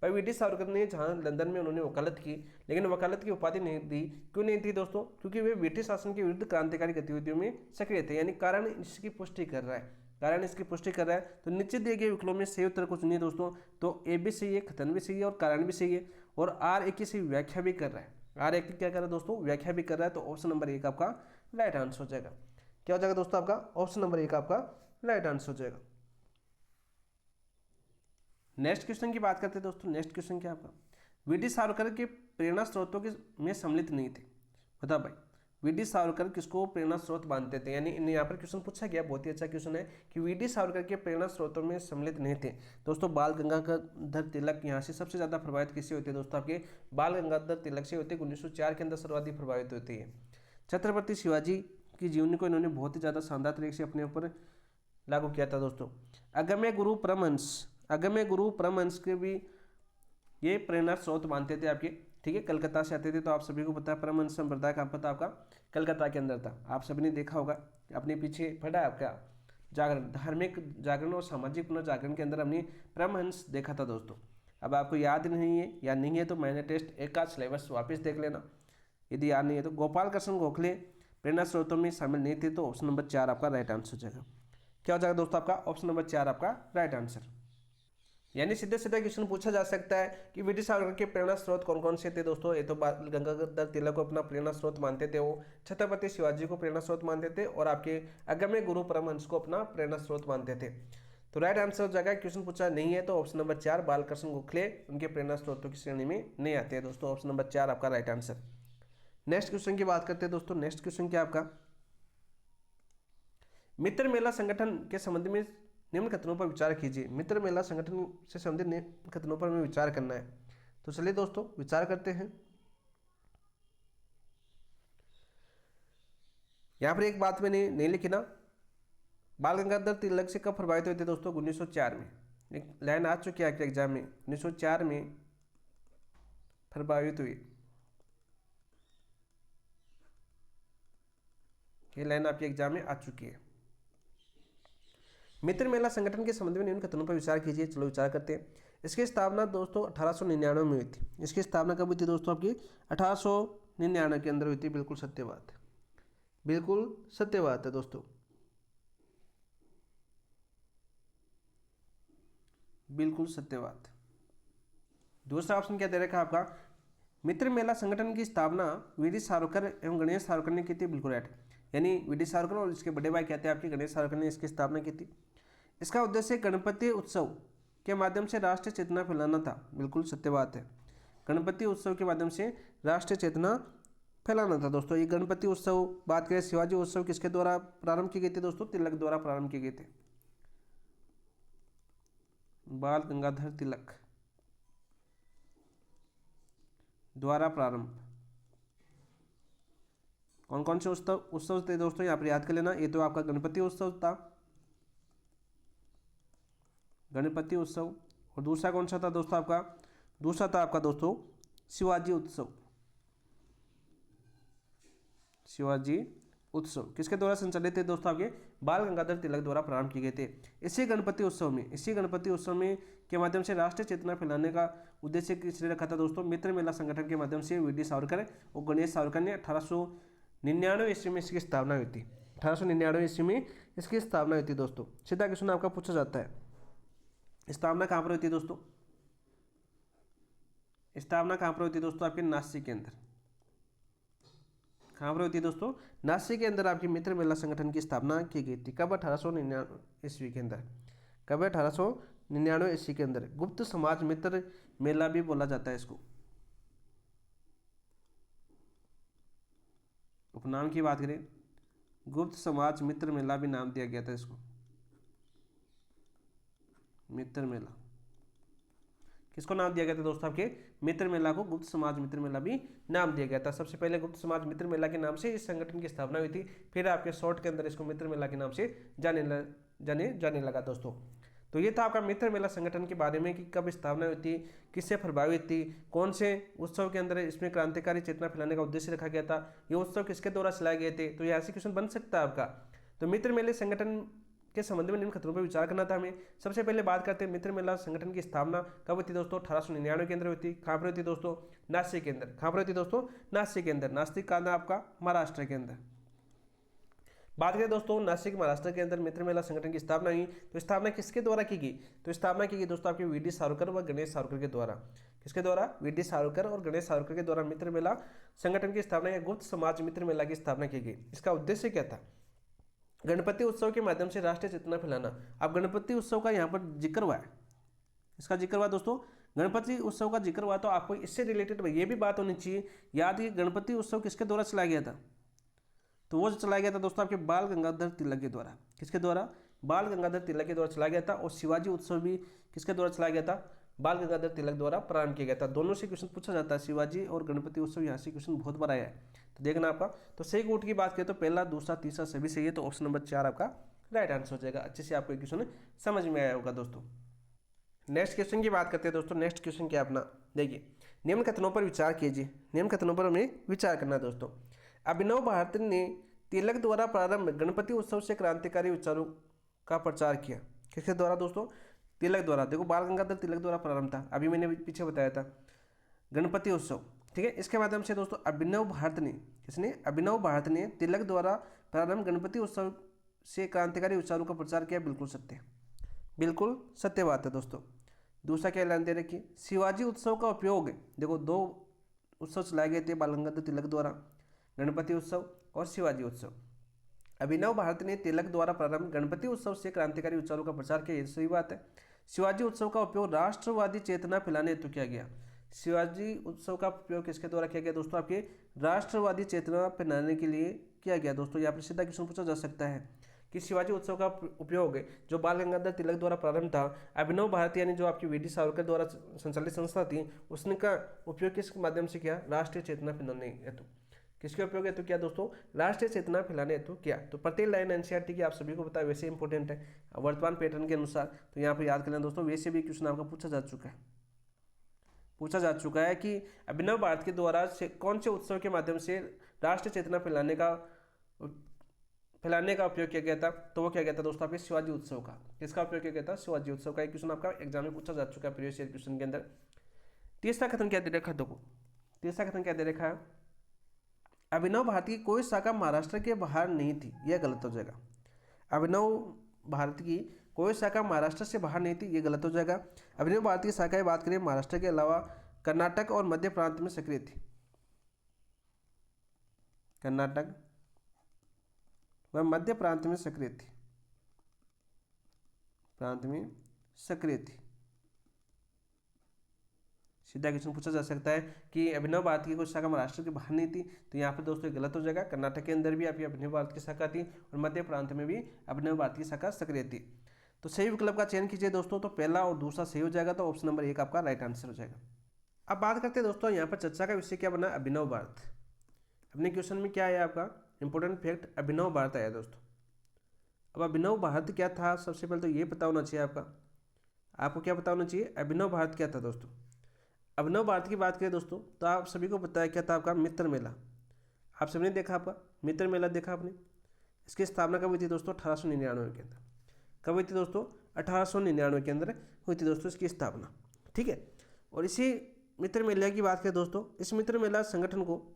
भाई वी डी सावरकर ने जहाँ लंदन में उन्होंने वकालत की, लेकिन वकालत की उपाधि नहीं दी। क्यों नहीं थी दोस्तों, क्योंकि वे ब्रिटिश शासन के विरुद्ध क्रांतिकारी गतिविधियों में सक्रिय थे। यानी कारण इसकी पुष्टि कर रहा है, कारण इसकी पुष्टि कर रहा है। तो नीचे दिए गए विकल्पों में सही उत्तर को चुनिए दोस्तों। तो ए भी सही है, कथन भी सही है और कारण भी सही है। और आर एक की सही व्याख्या भी कर रहा है, आर एक की क्या कर रहा है दोस्तों, व्याख्या भी कर रहा है। तो ऑप्शन नंबर 1 आपका राइट आंसर हो जाएगा। क्या हो जाएगा दोस्तों आपका, ऑप्शन नंबर 1 आपका राइट आंसर हो जाएगा। नेक्स्ट क्वेश्चन की बात करते हैं दोस्तों। नेक्स्ट क्वेश्चन क्या आपका, वी डी सावरकर के प्रेरणा स्रोतों के में सम्मिलित नहीं थे। बता भाई, वी डी सावरकर किसको प्रेरणा स्रोत मानते थे। यानी यहाँ पर क्वेश्चन पूछा गया, बहुत ही अच्छा क्वेश्चन है कि वी डी सावरकर के प्रेरणा स्रोतों में सम्मिलित नहीं थे दोस्तों। बाल गंगाधर तिलक यहाँ से सबसे ज्यादा प्रभावित किससे होते हैं दोस्तों, आपके बाल गंगाधर तिलक से होते हैं। 1904 के अंदर सर्वाधिक प्रभावित होती है। छत्रपति शिवाजी की जीवनी को इन्होंने बहुत ही ज्यादा शानदार तरीके से अपने ऊपर लागू किया था दोस्तों। अगम्य गुरु परमहंस, अगम्य गुरु परमहंस के भी ये प्रेरणा स्रोत मानते थे आपके। ठीक है, कलकत्ता से आते थे। तो आप सभी को पता है परमहंस संप्रदाय का पता आपका कलकत्ता के अंदर था। आप सभी ने देखा होगा, अपने पीछे पढ़ा है आपका जागरण, धार्मिक जागरण और सामाजिक पुनर्जागरण के अंदर हमने परमहंस देखा था दोस्तों। अब आपको याद नहीं है या नहीं है तो मैंने टेस्ट एक का सिलेबस वापस देख लेना, यदि याद नहीं है तो। गोपाल कृष्ण गोखले प्रेरणा स्रोतों में शामिल नहीं थे, तो ऑप्शन नंबर 4 आपका राइट आंसर हो जाएगा। क्या हो जाएगा दोस्तों आपका, ऑप्शन नंबर 4 आपका राइट आंसर। यानी सीधे सीधे क्वेश्चन पूछा जा सकता है कि वी डी सावरकर के प्रेरणा स्रोत कौन कौन से थे दोस्तों। ये तो गंगाधर तिलक को अपना प्रेरणा स्रोत मानते थे वो, छत्रपति शिवाजी को प्रेरणा स्रोत मानते थे, और आपके अगम्य गुरु परमहंस को अपना प्रेरणा स्रोत मानते थे। तो राइट आंसर हो जाएगा। क्वेश्चन पूछा नहीं है तो ऑप्शन नंबर 4 बालकृष्ण गोखले उनके प्रेरणा स्रोतों की श्रेणी में नहीं आते हैं दोस्तों। ऑप्शन नंबर 4 आपका राइट आंसर। नेक्स्ट क्वेश्चन की बात करते हैं दोस्तों। नेक्स्ट क्वेश्चन क्या आपका, मित्र मेला संगठन के संबंध में निम्न कथनों पर विचार कीजिए। मित्र मेला संगठन से संबंधित निम्न कथनों पर हमें विचार करना है। तो चलिए दोस्तों विचार करते हैं। यहां पर एक बात मैंने नहीं लिखी ना, बाल गंगाधर तिलक से कब प्रभावित हुए थे दोस्तों, 1904 में। एक लाइन आ चुकी है आपके एग्जाम में, 1904 में प्रभावित हुई। ये लाइन आपके एग्जाम में आ चुकी है। मित्र मेला संगठन के संबंध में निम्न कथनों पर विचार कीजिए। चलो विचार करते हैं। इसकी स्थापना दोस्तों 1899 में हुई थी। इसकी स्थापना कब हुई थी दोस्तों, आपकी 1899 के अंदर हुई थी। बिल्कुल सत्य बात है, बिल्कुल सत्य बात है दोस्तों, बिल्कुल सत्य बात। दूसरा ऑप्शन क्या दे रखा है आपका, मित्र मेला संगठन की स्थापना वी डी सावरकर एवं गणेश सावरकर ने की थी। बिल्कुल राइट, यानी वी डी सावरकर और इसके बड़े भाई कहते हैं आपके गणेश सावरकर ने इसकी स्थापना की थी। इसका उद्देश्य गणपति उत्सव के माध्यम से राष्ट्रीय चेतना फैलाना था। बिल्कुल सत्य बात है, गणपति उत्सव के माध्यम से राष्ट्रीय चेतना फैलाना था दोस्तों। ये गणपति उत्सव बात करें, शिवाजी उत्सव किसके द्वारा प्रारंभ की गई थी दोस्तों, तिलक द्वारा प्रारंभ किए गए थे, बाल गंगाधर तिलक द्वारा प्रारंभ। कौन कौन से उत्सव थे दोस्तों, यहाँ पर याद कर लेना। ये तो आपका गणपति उत्सव था, गणपति उत्सव। और दूसरा कौन सा था दोस्तों आपका, दूसरा था आपका दोस्तों शिवाजी उत्सव, शिवाजी उत्सव किसके द्वारा संचालित थे दोस्तों? आपके बाल गंगाधर तिलक द्वारा प्रारंभ किए गए थे। इसी गणपति उत्सव में के माध्यम से राष्ट्रीय चेतना फैलाने का उद्देश्य किसने रखा था दोस्तों? मित्र मेला संगठन के माध्यम से वी.डी. सावरकर और गणेश सावरकर ने 1899 ईस्वी में इसकी स्थापना हुई थी। 1899 ईस्वी में इसकी स्थापना हुई थी दोस्तों। सीधा क्वेश्चन आपका पूछा जाता है, स्थापना कहाँ पर हुई थी दोस्तों? स्थापना कहाँ पर होती है दोस्तों? आपके नासिक के अंदर। कहाँ पर होती है दोस्तों? नासिक के अंदर आपकी मित्र मेला संगठन की स्थापना की गई थी। कब? 1899 ईस्वी के अंदर। कब? 1899 ईस्वी के अंदर। गुप्त समाज मित्र मेला भी बोला जाता है इसको। उपनाम की बात करें, गुप्त समाज मित्र मेला भी नाम दिया गया था इसको, मित्र मेला। किसको नाम दिया गया था दोस्तों? आपके मित्र मेला को गुप्त समाज मित्र मेला भी नाम दिया गया था। सबसे पहले गुप्त समाज मित्र मेला के नाम से इस संगठन की स्थापना हुई थी, फिर आपके शॉर्ट के अंदर इसको मित्र मेला के नाम से जाने लगा दोस्तों। तो ये था आपका मित्र मेला संगठन के बारे में कि कब स्थापना हुई थी, किससे प्रभावित थी, कौन से उत्सव के अंदर इसमें क्रांतिकारी चेतना फैलाने का उद्देश्य रखा गया था, ये उत्सव किसके द्वारा चलाए गए थे। तो ये ऐसे क्वेश्चन बन सकता है आपका। तो मित्र मेले संगठन के संबंध में निम्न खतरों पर विचार करना था हमें। सबसे पहले बात करते हैं मित्र मेला संगठन की स्थापना कब हुई थी दोस्तों? 1899 के अंदर हुई थी। कहाँ पर हुई थी दोस्तों? नासिक के अंदर। कहाँ पर हुई थी दोस्तों? नासिक के अंदर। नासिक का आपका महाराष्ट्र के अंदर। बात करें दोस्तों नासिक महाराष्ट्र के अंदर मित्र मेला संगठन की स्थापना हुई, तो स्थापना किसके द्वारा की गई? तो स्थापना की गई दोस्तों आपके वी.डी. सावरकर व गणेश सावरकर के द्वारा। किसके द्वारा? वी.डी. सावरकर और गणेश सावरकर के द्वारा मित्र मेला संगठन की स्थापना या गुप्त समाज मित्र मेला की स्थापना की गई। इसका उद्देश्य क्या था? गणपति उत्सव के माध्यम से राष्ट्रीय चेतना फैलाना। अब गणपति उत्सव का यहाँ पर जिक्र हुआ है, इसका जिक्र हुआ दोस्तों, गणपति उत्सव का जिक्र हुआ, तो आपको इससे रिलेटेड ये भी बात होनी चाहिए याद कि गणपति उत्सव किसके द्वारा चलाया गया था? तो वो चलाया गया था दोस्तों आपके बाल गंगाधर तिलक के द्वारा। किसके द्वारा? बाल गंगाधर तिलक के द्वारा चलाया गया था। और शिवाजी उत्सव भी किसके द्वारा चलाया गया था? बाल गंगाधर तिलक द्वारा प्रारंभ किया गया था। दोनों से क्वेश्चन पूछा जाता है, शिवाजी और गणपति उत्सव, यहाँ से क्वेश्चन बहुत बार आया है, तो देखना आपका। तो सही कोट की बात करें तो पहला, दूसरा, तीसरा सभी सही है, तो ऑप्शन नंबर 4 आपका राइट आंसर हो जाएगा। अच्छे से आपको क्वेश्चन समझ में आया होगा दोस्तों। नेक्स्ट क्वेश्चन की बात करते हैं दोस्तों। नेक्स्ट क्वेश्चन क्या अपना देखिए, निम्न कथनों पर विचार कीजिए। निम्न कथनों पर हमें विचार करना है दोस्तों। अभिनव भारती ने तिलक द्वारा प्रारंभ गणपति उत्सव से क्रांतिकारी विचारों का प्रचार किया। किसके द्वारा दोस्तों? तिलक द्वारा। देखो बाल गंगाधर तिलक द्वारा प्रारंभ था, अभी मैंने पीछे बताया था गणपति उत्सव, ठीक है। इसके माध्यम से दोस्तों अभिनव भारत ने, किसने? अभिनव भारत ने तिलक द्वारा प्रारंभ गणपति उत्सव से क्रांतिकारी विचारों का प्रचार किया। बिल्कुल सत्य, बिल्कुल सत्य बात है दोस्तों। दूसरा क्या लाइन दे रखी? शिवाजी उत्सव का उपयोग, देखो 2 उत्सव चलाए गए थे बाल गंगाधर तिलक द्वारा, गणपति उत्सव और शिवाजी उत्सव। अभिनव भारत ने तिलक द्वारा प्रारंभ गणपति उत्सव से क्रांतिकारी विचारों का प्रचार किया, ये सही बात है। शिवाजी उत्सव का उपयोग राष्ट्रवादी चेतना फैलाने हेतु किया गया। शिवाजी उत्सव का उपयोग किसके द्वारा किया गया दोस्तों? आपके राष्ट्रवादी चेतना फैलाने के लिए किया गया दोस्तों। यहाँ पर सीधा क्वेश्चन पूछा जा सकता है कि शिवाजी उत्सव का उपयोग जो बाल गंगाधर तिलक द्वारा प्रारंभ था, अभिनव भारती यानी जो आपकी वी.डी. सावरकर द्वारा संचालित संस्था थी, उसने का उपयोग किस माध्यम से किया? राष्ट्रीय चेतना फैलाने हेतु। किसके उपयोग हेतु किया दोस्तों? राष्ट्रीय चेतना फैलाने हेतु किया। तो प्रत्येक लाइन एनसीईआरटी की आप सभी को पता है, वैसे इंपॉर्टेंट है वर्तमान पैटर्न के अनुसार, तो यहाँ पर याद कर लेना दोस्तों। वैसे भी क्वेश्चन आपका पूछा जा चुका है कि अभिनव भारत के द्वारा कौन से उत्सव के माध्यम से राष्ट्रीय चेतना फैलाने का उपयोग किया गया था? तो वो क्या गया था दोस्तों? आपके शिवाजी उत्सव का। किसका उपयोग किया गया था? शिवाजी उत्सव का। एक क्वेश्चन आपका एग्जाम में पूछा जा चुका है प्रीवियस ईयर क्वेश्चन के अंदर। तीसरा कथन क्या दे रखा है? देखो तीसरा कथन क्या दे रखा है? अभिनव भारत की कोई शाखा महाराष्ट्र के बाहर नहीं थी, यह गलत हो जाएगा। अभिनव भारत की कोई शाखा महाराष्ट्र से बाहर नहीं थी, ये गलत हो जाएगा। अभिनव भारत की शाखा की बात करें महाराष्ट्र के अलावा कर्नाटक और मध्य प्रांत में सक्रिय थी। कर्नाटक व मध्य प्रांत में सक्रिय थी, सीधा क्वेश्चन पूछा जा सकता है कि अभिनव भारत की कोई शाखा महाराष्ट्र के बाहर नहीं थी, तो यहाँ पर दोस्तों गलत हो जाएगा। कर्नाटक के अंदर भी आपकी अभिनव भारत की शाखा थी और मध्य प्रांत में भी अभिनव भारत की शाखा सक्रिय थी। तो सही विकल्प का चयन कीजिए दोस्तों। तो पहला और दूसरा सही हो जाएगा, तो ऑप्शन नंबर 1 आपका राइट आंसर हो जाएगा। अब बात करते हैं दोस्तों, यहाँ पर चर्चा का विषय क्या बना? अभिनव भारत। अपने क्वेश्चन में क्या आया आपका इंपॉर्टेंट फैक्ट? अभिनव भारत आया दोस्तों। अब अभिनव भारत क्या था? सबसे पहले तो ये पता होना चाहिए आपको क्या पता होना चाहिए? अभिनव भारत क्या था दोस्तों? अभिनव भारत की बात करें दोस्तों, तो आप सभी को पता है क्या था आपका? मित्र मेला। आप सबने देखा, आपका मित्र मेला देखा आपने। इसकी स्थापना कब हुई थी दोस्तों? 1899 के अंदर। कब हुई थी दोस्तों? 1899 के अंदर हुई थी दोस्तों इसकी स्थापना, ठीक है। और इसी मित्र मेला की बात करें दोस्तों, इस मित्र मेला संगठन को,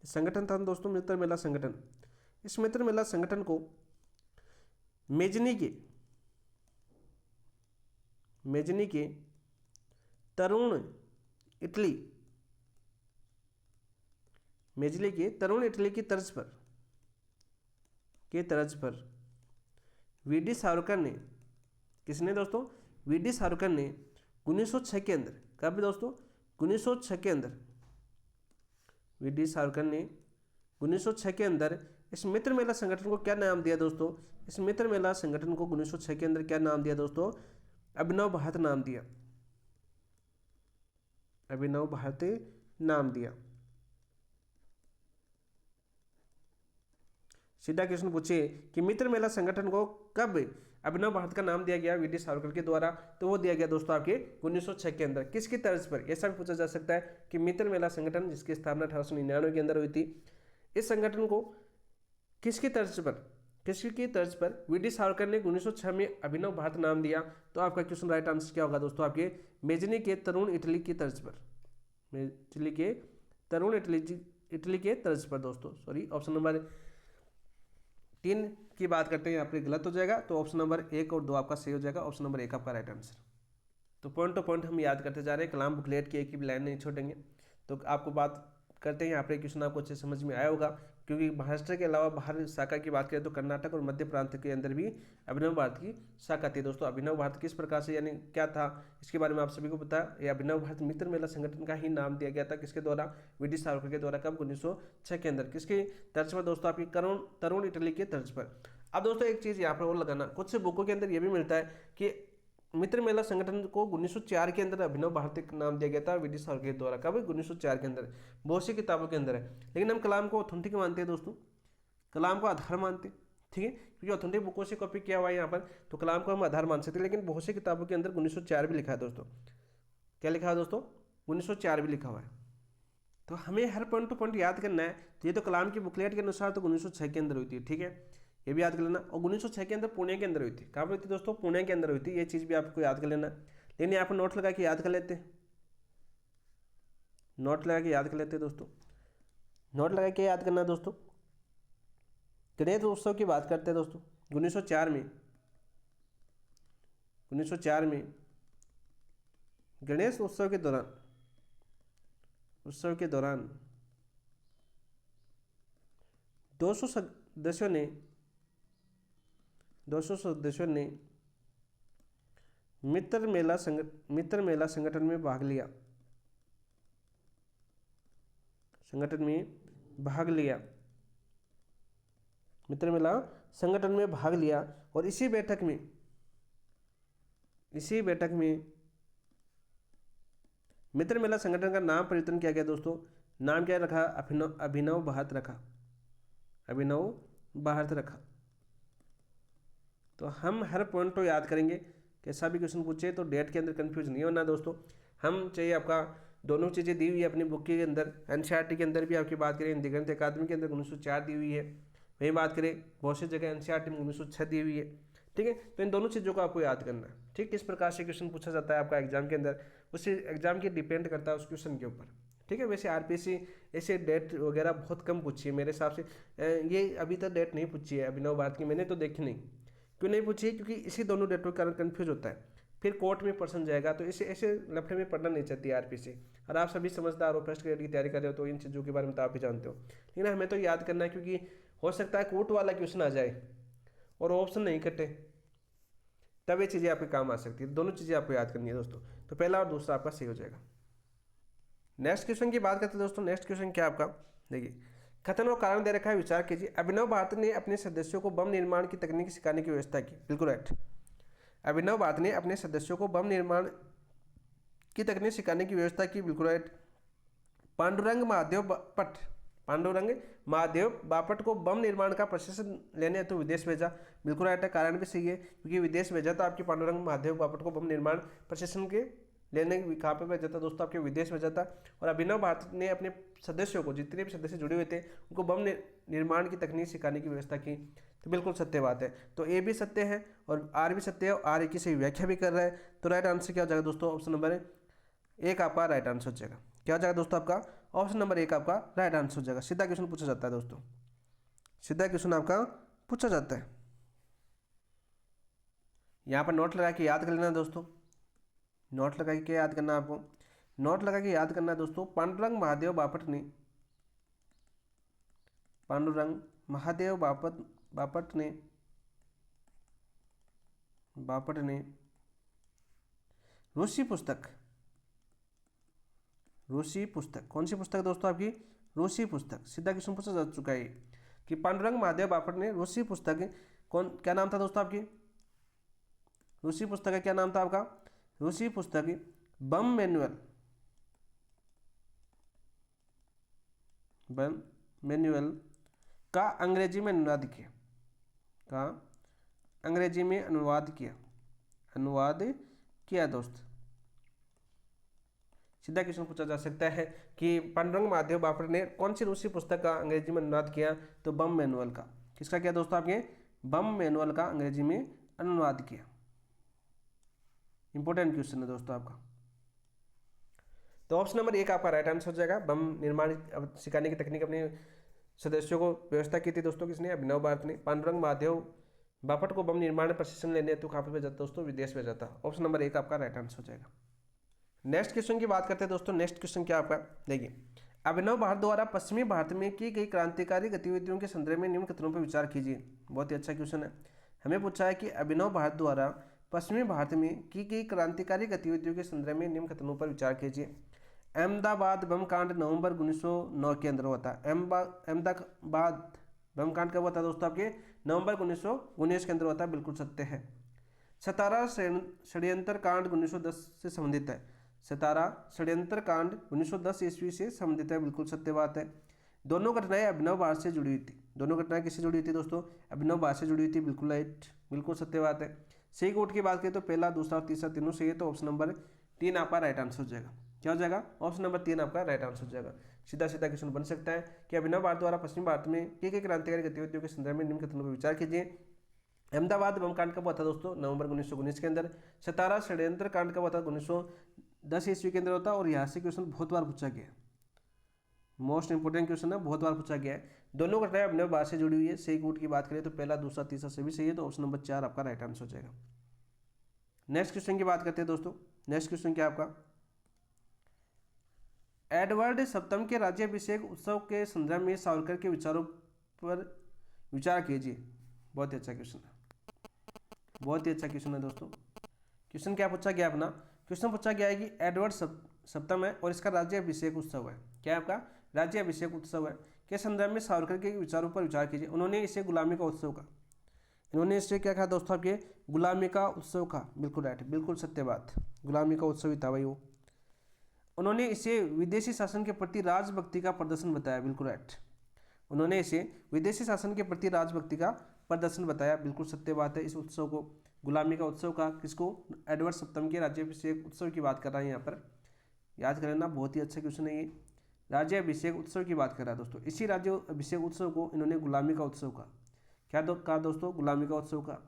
संगठन था दोस्तों मित्र मेला संगठन, इस मित्र मेला संगठन को मेजनी के तरुण इटली, मेजनी के तरुण इटली की तर्ज पर वीडी सावरकर ने, किसने दोस्तों? वीडी सावरकर ने 1906 के अंदर, कब दोस्तों? 1906 के अंदर वीडी सावरकर ने 1906 के अंदर इस मित्र मेला संगठन को क्या नाम दिया दोस्तों? इस मित्र मेला संगठन को 1906 के अंदर क्या नाम दिया दोस्तों? अभिनव भारत नाम दिया, अभिनव भारती नाम दिया। सीधा क्वेश्चन पूछिए कि मित्र मेला संगठन को कब अभिनव भारत का नाम दिया गया वीडी सावरकर के द्वारा? तो वो दिया गया दोस्तों आपके 1906 के अंदर। किसकी तर्ज पर? ऐसा भी पूछा जा सकता है कि मित्र मेला संगठन जिसकी स्थापना 1899 के अंदर हुई थी, इस संगठन को किसकी तर्ज पर वीडी सावरकर ने 1906 में अभिनव भारत नाम दिया? तो आपका क्वेश्चन राइट आंसर क्या होगा दोस्तों? आपके मेजनी के तरुण इटली की तर्ज पर, मेजनी के तरुण इटली के तर्ज पर दोस्तों। सॉरी, ऑप्शन नंबर 3 की बात करते हैं, यहाँ पे गलत हो जाएगा, तो ऑप्शन नंबर 1 और 2 आपका सही हो जाएगा। ऑप्शन नंबर 1 आपका राइट आंसर। तो पॉइंट टू पॉइंट हम याद करते जा रहे हैं, कलाम बुकलेट की एक ही लाइन नहीं छोड़ेंगे। तो आपको बात करते हैं यहाँ पे, क्वेश्चन आपको अच्छे समझ में आया होगा, क्योंकि महाराष्ट्र के अलावा बाहर शाखा की बात करें तो कर्नाटक और मध्य प्रांत के अंदर भी अभिनव भारत की शाखा थी दोस्तों। अभिनव भारत किस प्रकार से, यानी क्या था, इसके बारे में आप सभी को पता है। अभिनव भारत मित्र मेला संगठन का ही नाम दिया गया था, किसके द्वारा? वीडी सावरकर के द्वारा। कब? 1906 के अंदर। किसकी तर्ज पर दोस्तों? आपकी तरुण इटली के तर्ज पर। अब दोस्तों एक चीज़ यहाँ पर और लगाना, कुछ से बुकों के अंदर यह भी मिलता है कि मित्र मेला संगठन को 1904 के अंदर अभिनव भारती का नाम दिया गया था वीडी सावरकर के द्वारा। कब? 1904 के अंदर। बहुत सी किताबों के अंदर है, लेकिन हम कलाम को ऑथेंटिक मानते हैं दोस्तों, कलाम को आधार मानते हैं, ठीक है, क्योंकि ऑथेंटिक बुकों से कॉपी किया हुआ है यहाँ पर, तो कलाम को हम आधार मान सकते हैं। लेकिन बहुत सी किताबों के अंदर 1904 भी लिखा है दोस्तों। क्या लिखा है दोस्तों? 1904 भी लिखा हुआ है। तो हमें हर पॉइंट टू पॉइंट याद करना है। तो ये तो कलाम की बुकलेट के अनुसार तो 1906 के अंदर हुई थी, ठीक है, ये भी याद कर लेना। और 1906 के अंदर पुणे के अंदर हुई थी। कहाँ पर हुई थी दोस्तों? पुणे के अंदर हुई थी। ये चीज़ भी आपको याद कर लेना। लेकिन यहाँ पर नोट लगा के याद कर लेते हैं, नोट लगा के याद कर लेते हैं दोस्तों। नोट लगा के याद करना दोस्तों। गणेश उत्सव की बात करते हैं दोस्तों। 1904 में गणेश उत्सव के दौरान 200 सदस्यों ने मित्र मेला संगठन में भाग लिया, मित्र मेला संगठन में भाग लिया। और इसी बैठक में मित्र मेला संगठन का नाम परिवर्तन किया गया दोस्तों। नाम क्या रखा? अभिनव भारत रखा। तो हम हर पॉइंट को याद करेंगे। कैसा भी क्वेश्चन पूछे तो डेट के अंदर कंफ्यूज नहीं होना दोस्तों। हम चाहिए आपका दोनों चीज़ें दी हुई है अपनी बुक के अंदर। एनसीईआरटी के अंदर भी आपकी बात करें, हिंदी गणित अकादमी के अंदर 1904 दी हुई है। वही बात करें बहुत सी जगह एनसीईआरटी में 1906 दी हुई है, ठीक है। तो इन दोनों चीज़ों को आपको याद करना है, ठीक। किस प्रकार से क्वेश्चन पूछा जाता है आपका एग्जाम के अंदर, उसी एग्जाम की डिपेंड करता है उस क्वेश्चन के ऊपर, ठीक है। वैसे आरपीएससी ऐसे डेट वगैरह बहुत कम पूछी है मेरे हिसाब से। ये अभी तक डेट नहीं पूछी है अभिनव भारत की, मैंने तो देखी नहीं। क्यों नहीं पूछी? क्योंकि इसी दोनों डेटों के कारण कन्फ्यूज होता है, फिर कोर्ट में पर्सन जाएगा। तो ऐसे लफड़े में पढ़ना नहीं चाहती है आरपीएससी। और आप सभी समझदार हो, फर्स्ट ग्रेड की तैयारी कर रहे हो, तो इन चीज़ों के बारे में तो आप भी जानते हो। लेकिन हमें तो याद करना है, क्योंकि हो सकता है कोर्ट वाला क्वेश्चन आ जाए और ऑप्शन नहीं कटे, तब ये चीज़ें आपके काम आ सकती है। दोनों चीज़ें आपको याद करनी है दोस्तों। तो पहला और दूसरा आपका सही हो जाएगा। नेक्स्ट क्वेश्चन की बात करते हैं दोस्तों। नेक्स्ट क्वेश्चन क्या आपका, देखिए, कथन और कारण दे रखा है, विचार कीजिए। अभिनव भारत ने अपने सदस्यों को बम निर्माण की तकनीक सिखाने की व्यवस्था की। बिल्कुल राइट। अभिनव भारत ने अपने सदस्यों को बम निर्माण की तकनीक सिखाने की व्यवस्था की। बिल्कुल राइट। पांडुरंग महादेव बापट को बम निर्माण का प्रशिक्षण लेने हेतु विदेश भेजा। बिल्कुल राइट है। कारण भी सही है, क्योंकि विदेश भेजा तो आपके पांडुरंग महादेव बापट को बम निर्माण प्रशिक्षण के लेने कहाँ पे भेजा था दोस्तों, आपके विदेश भेजा था। और अभिनव भारत ने अपने सदस्यों को, जितने भी सदस्य जुड़े हुए थे, उनको बम निर्माण की तकनीक सिखाने की व्यवस्था की। तो बिल्कुल सत्य बात है। तो ए भी सत्य है और आर भी सत्य है, और आर एक ही सही व्याख्या भी कर रहा है। तो राइट आंसर क्या हो जाएगा दोस्तों, ऑप्शन नंबर एक आपका राइट आंसर हो जाएगा। क्या हो जाएगा दोस्तों आपका, ऑप्शन नंबर एक आपका राइट आंसर हो जाएगा। सीधा क्वेश्चन पूछा जाता है दोस्तों, सीधा क्वेश्चन आपका पूछा जाता है। यहाँ पर नोट लगा के याद कर लेना दोस्तों, नोट लगा के याद करना, आपको नोट लगा के याद करना है दोस्तों। पांडुरंग महादेव बापट ने, पांडुरंग महादेव बापट ने रूसी पुस्तक, रूसी पुस्तक, कौन सी पुस्तक दोस्तों आपकी, रूसी पुस्तक। सीधा क्वेश्चन पूछा जा चुका है कि पांडुरंग महादेव बापट ने रूसी पुस्तक, कौन, क्या नाम था दोस्तों आपकी, रूसी पुस्तक का क्या नाम था आपका, रूसी पुस्तक बम मैनुअल का अंग्रेजी में अनुवाद किया, का अंग्रेजी में अनुवाद किया दोस्त। सीधा क्वेश्चन पूछा जा सकता है कि पांडुरंग महादेव बापट ने कौन सी रूसी पुस्तक का अंग्रेजी में अनुवाद किया, तो बम मैनुअल का। किसका किया दोस्तों आपके, बम मैनुअल का अंग्रेजी में अनुवाद किया। इंपॉर्टेंट क्वेश्चन है दोस्तों आपका। तो ऑप्शन नंबर एक आपका राइट आंसर हो जाएगा। बम निर्माण सिखाने की तकनीक अपने सदस्यों को व्यवस्था की थी दोस्तों, किसने, अभिनव भारत ने। पांडुरंग महादेव बापट को बम निर्माण प्रशिक्षण लेने तो कहाँ पे भेजा था दोस्तों, विदेश भेजा था। ऑप्शन नंबर एक आपका राइट आंसर हो जाएगा। नेक्स्ट क्वेश्चन की बात करते हैं दोस्तों। नेक्स्ट क्वेश्चन क्या आपका, देखिए, अभिनव भारत द्वारा पश्चिमी भारत में की गई क्रांतिकारी गतिविधियों के संदर्भ में निम्न कथनों पर विचार कीजिए। बहुत ही अच्छा क्वेश्चन है। हमें पूछा है कि अभिनव भारत द्वारा पश्चिमी भारत में की गई क्रांतिकारी गतिविधियों के संदर्भ में निम्न कथनों पर विचार कीजिए। अहमदाबाद बम कांड नवंबर 1909 के अंदर हुआ था। अहमदाबाद बम कांड कब हुआ था दोस्तों आपके, नवंबर 1919 के अंदर हुआ था, बिल्कुल सत्य है। सतारा षड्यंत्र कांड 1910 से संबंधित है। सतारा षड्यंत्र कांड 1910 ईस्वी से संबंधित है, बिल्कुल सत्य बात है। दोनों घटनाएं अभिनव भारत से जुड़ी हुई थी। दोनों घटनाएं किससे जुड़ी हुई थी दोस्तों, अभिनव भारत से जुड़ी हुई थी, बिल्कुल राइट, बिल्कुल सत्य बात है। सही कोट की बात करें तो पहला, दूसरा और तीसरा तीनों सही है। तो ऑप्शन नंबर 3 आपका राइट आंसर हो जाएगा। क्या हो जाएगा, ऑप्शन नंबर 3 आपका राइट आंसर हो जाएगा। सीधा सीधा क्वेश्चन बन सकता है कि अभिनव भारत द्वारा पश्चिम भारत में की गई क्रांतिकारी गतिविधियों के संदर्भ में निम्न कथनों पर विचार कीजिए। अहमदाबाद बम कांड कब हुआ था दोस्तों, नवंबर 1919 के अंदर। सतारा षड्यंत्र कांड कब हुआ था, 1910 ईस्वी के अंदर होता है। और यहाँ से क्वेश्चन बहुत बार पूछा गया है, मोस्ट इंपोर्टेंट क्वेश्चन है, बहुत बार पूछा गया है। दोनों घटनाएं अभिनव भारत से जुड़ी हुई है। सही कोट की बात करें तो पहला, दूसरा, तीसरा सभी सही है। तो ऑप्शन नंबर 4 आपका राइट आंसर हो जाएगा। नेक्स्ट क्वेश्चन की बात करते हैं दोस्तों। नेक्स्ट क्वेश्चन क्या आपका, एडवर्ड सप्तम के राज्याभिषेक उत्सव के संदर्भ में सावरकर के विचारों पर विचार कीजिए। बहुत ही अच्छा क्वेश्चन है, बहुत ही अच्छा क्वेश्चन है दोस्तों। क्वेश्चन क्या पूछा गया अपना, क्वेश्चन पूछा गया है कि एडवर्ड सप्तम है और इसका राज्याभिषेक उत्सव है। क्या है आपका, राज्याभिषेक उत्सव है, के संदर्भ में सावरकर के विचारों पर विचार कीजिए। उन्होंने इसे गुलामी का उत्सव का, इन्होंने इससे क्या कहा दोस्तों आपके, गुलामी का उत्सव का, बिल्कुल राइट, बिल्कुल सत्य बात, गुलामी का उत्सव ही था भाई वो। उन्होंने इसे विदेशी शासन के प्रति राजभक्ति का प्रदर्शन बताया, बिल्कुल राइट। उन्होंने इसे विदेशी शासन के प्रति राजभक्ति का प्रदर्शन बताया, बिल्कुल सत्य बात है। इस उत्सव को, गुलामी का उत्सव का, किसको, एडवर्ड सप्तम के राज्याभिषेक उत्सव की बात कर रहा है यहाँ पर, याद कर लेना, बहुत ही अच्छा क्वेश्चन है ये। राज्याभिषेक उत्सव की बात कर रहा है दोस्तों। इसी राज्याभिषेक उत्सव को इन्होंने गुलामी का उत्सव का, क्या कहा दोस्तों, गुलामी का उत्सव का।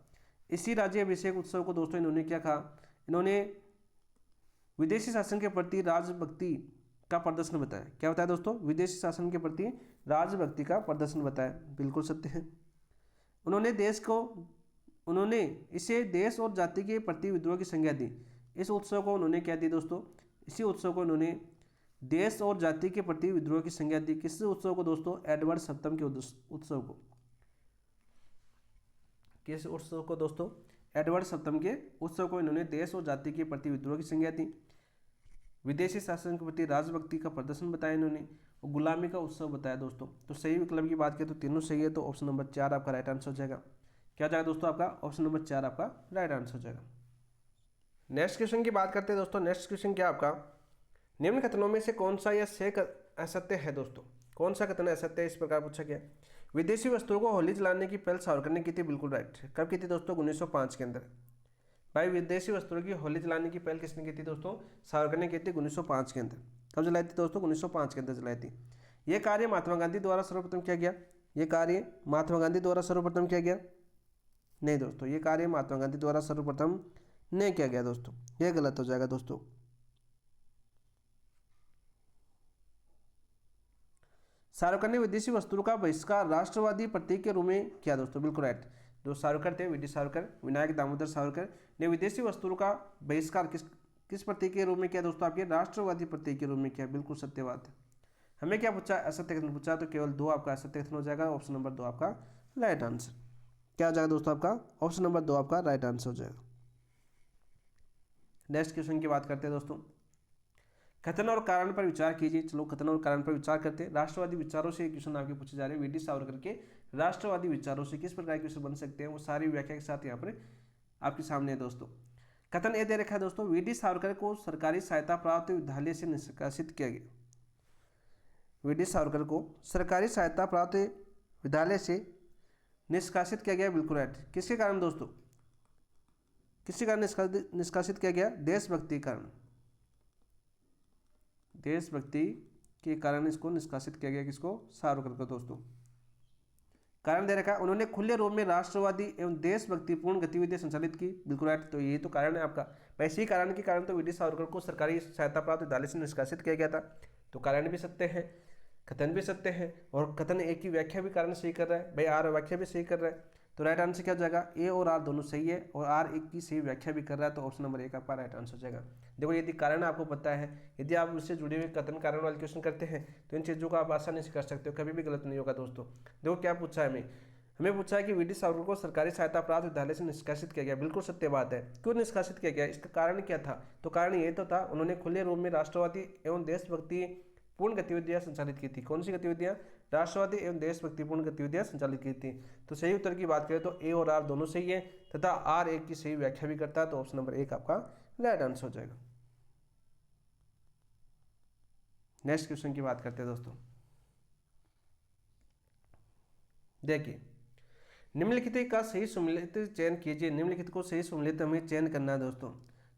इसी राज्याभिषेक उत्सव को दोस्तों इन्होंने क्या कहा, इन्होंने विदेशी शासन के प्रति राजभक्ति का प्रदर्शन बताया। क्या बताया दोस्तों, विदेशी शासन के प्रति राजभक्ति का प्रदर्शन बताया, बिल्कुल सत्य है। उन्होंने इसे देश और जाति के प्रति विद्रोह की संज्ञा दी। इस उत्सव को उन्होंने क्या दी दोस्तों, इसी उत्सव को उन्होंने देश और जाति के प्रति विद्रोह की संज्ञा दी। किस उत्सव को दोस्तों, एडवर्ड सप्तम के उत्सव को। किस उत्सव को दोस्तों, एडवर्ड सप्तम के उत्सव को इन्होंने देश और जाति के प्रति विद्रोह की संज्ञा दी, विदेशी शासन के प्रति राजभक्ति का प्रदर्शन बताया इन्होंने, और गुलामी का उत्सव बताया दोस्तों। तो सही विकल्प की बात करें तो तीनों सही है। तो ऑप्शन नंबर 4 आपका राइट आंसर हो जाएगा। क्या जाएगा दोस्तों आपका, ऑप्शन नंबर 4 आपका राइट आंसर हो जाएगा। नेक्स्ट क्वेश्चन की बात करते हैं दोस्तों। नेक्स्ट क्वेश्चन क्या आपका, निम्न कथनों में से कौन सा यह असत्य है दोस्तों, कौन सा कथन असत्य है, इस प्रकार पूछा गया। विदेशी वस्तुओं को होली जलाने की पहल सावरकर ने की थी, बिल्कुल राइट। कब की थी दोस्तों, 1905 के अंदर। भाई विदेशी वस्त्रों की होली जलाने की पहल किसने की थी दोस्तों? सावरकर ने की थी 1905 के अंदर। कब जलाई थी दोस्तों? 1905 के अंदर जलाई थी। ये कार्य महात्मा गांधी द्वारा सर्वप्रथम किया गया। ये कार्य महात्मा गांधी द्वारा सर्वप्रथम किया गया? नहीं दोस्तों, ये कार्य महात्मा गांधी द्वारा सर्वप्रथम नहीं किया गया दोस्तों, ये गलत हो जाएगा दोस्तों। सावरकर ने विदेशी वस्तुओं का बहिष्कार राष्ट्रवादी प्रतीक के रूप में किया दोस्तों, बिल्कुल राइट। जो सावरकर थे, वी डी सावरकर, विनायक दामोदर सावरकर ने विदेशी वस्तुओं का बहिष्कार किस प्रतीक के रूप में किया दोस्तों? आपके राष्ट्रवादी प्रतीक के रूप में किया, बिल्कुल सत्य बात है। हमें क्या पूछा? असत्य कथन पूछा, तो केवल 2 आपका असत्य कथन हो जाएगा। ऑप्शन नंबर 2 आपका राइट आंसर क्या हो जाएगा दोस्तों? आपका ऑप्शन नंबर 2 आपका राइट आंसर हो जाएगा। नेक्स्ट क्वेश्चन की बात करते हैं दोस्तों। कथन और कारण पर विचार कीजिए। चलो कथन और कारण पर विचार करते हैं। राष्ट्रवादी विचारों से क्वेश्चन आपके पूछे जा रहे हैं। वी डी सावरकर के राष्ट्रवादी विचारों से किस प्रकार के क्वेश्चन बन सकते हैं, वो सारी व्याख्या के साथ यहाँ पर आपके सामने है दोस्तों। कथन ये दे रखा है दोस्तों, वी डी सावरकर को सरकारी सहायता प्राप्त विद्यालय से निष्कासित किया गया। वी डी सावरकर को सरकारी सहायता प्राप्त विद्यालय से निष्कासित किया गया, बिल्कुल राइट। किसके कारण दोस्तों? किसके कारण निष्कासित किया गया? देशभक्ति के कारण। देशभक्ति के कारण इसको निष्कासित किया गया। किसको? सावरकर को दोस्तों। कारण दे रखा, उन्होंने खुले रूप में राष्ट्रवादी एवं देशभक्तिपूर्ण गतिविधियां संचालित की, बिल्कुल राइट। तो यही तो कारण है आपका। वैसे ही कारण के कारण तो वी डी सावरकर को सरकारी सहायता प्राप्त विद्यालय से निष्कासित किया गया था। तो कारण भी सत्य है, कथन भी सत्य है, और कथन एक की व्याख्या भी कारण सही कर रहा है भाई, आर व्याख्या भी सही कर रहा है। तो राइट आंसर क्या हो जाएगा? ए और आर दोनों सही है, और आर एक की सही व्याख्या भी कर रहा है, तो ऑप्शन नंबर 1 आपका राइट आंसर हो जाएगा। देखो यदि कारण आपको पता है, यदि आप उससे जुड़े हुए कथन कारण वाले क्वेश्चन करते हैं, तो इन चीज़ों को आप आसानी से कर सकते हो, कभी भी गलत नहीं होगा दोस्तों। देखो क्या पूछा है हमें पूछा है कि वी डी सावरकर को सरकारी सहायता प्राप्त विद्यालय से निष्कासित किया गया। बिल्कुल सत्य बात है। क्यों निष्कासित किया गया? इसका कारण क्या था? तो कारण ये तो था, उन्होंने खुले रूप में राष्ट्रवादी एवं देशभक्ति पूर्ण गतिविधियां संचालित की थी। कौन सी गतिविधियां? राष्ट्रवादी एवं देशभक्तिपूर्ण गतिविधियां संचालित की थी। तो सही उत्तर की बात करें तो ए और आर दोनों सही है, तथा आर एक की सही व्याख्या भी करता है, तो ऑप्शन नंबर 1 आपका राइट आंसर हो जाएगा। नेक्स्ट क्वेश्चन की बात करते हैं दोस्तों। देखिए, निम्नलिखित का सही सम्मिलित चयन कीजिए। निम्नलिखित को सही सम्मिलित हमें चयन करना है दोस्तों।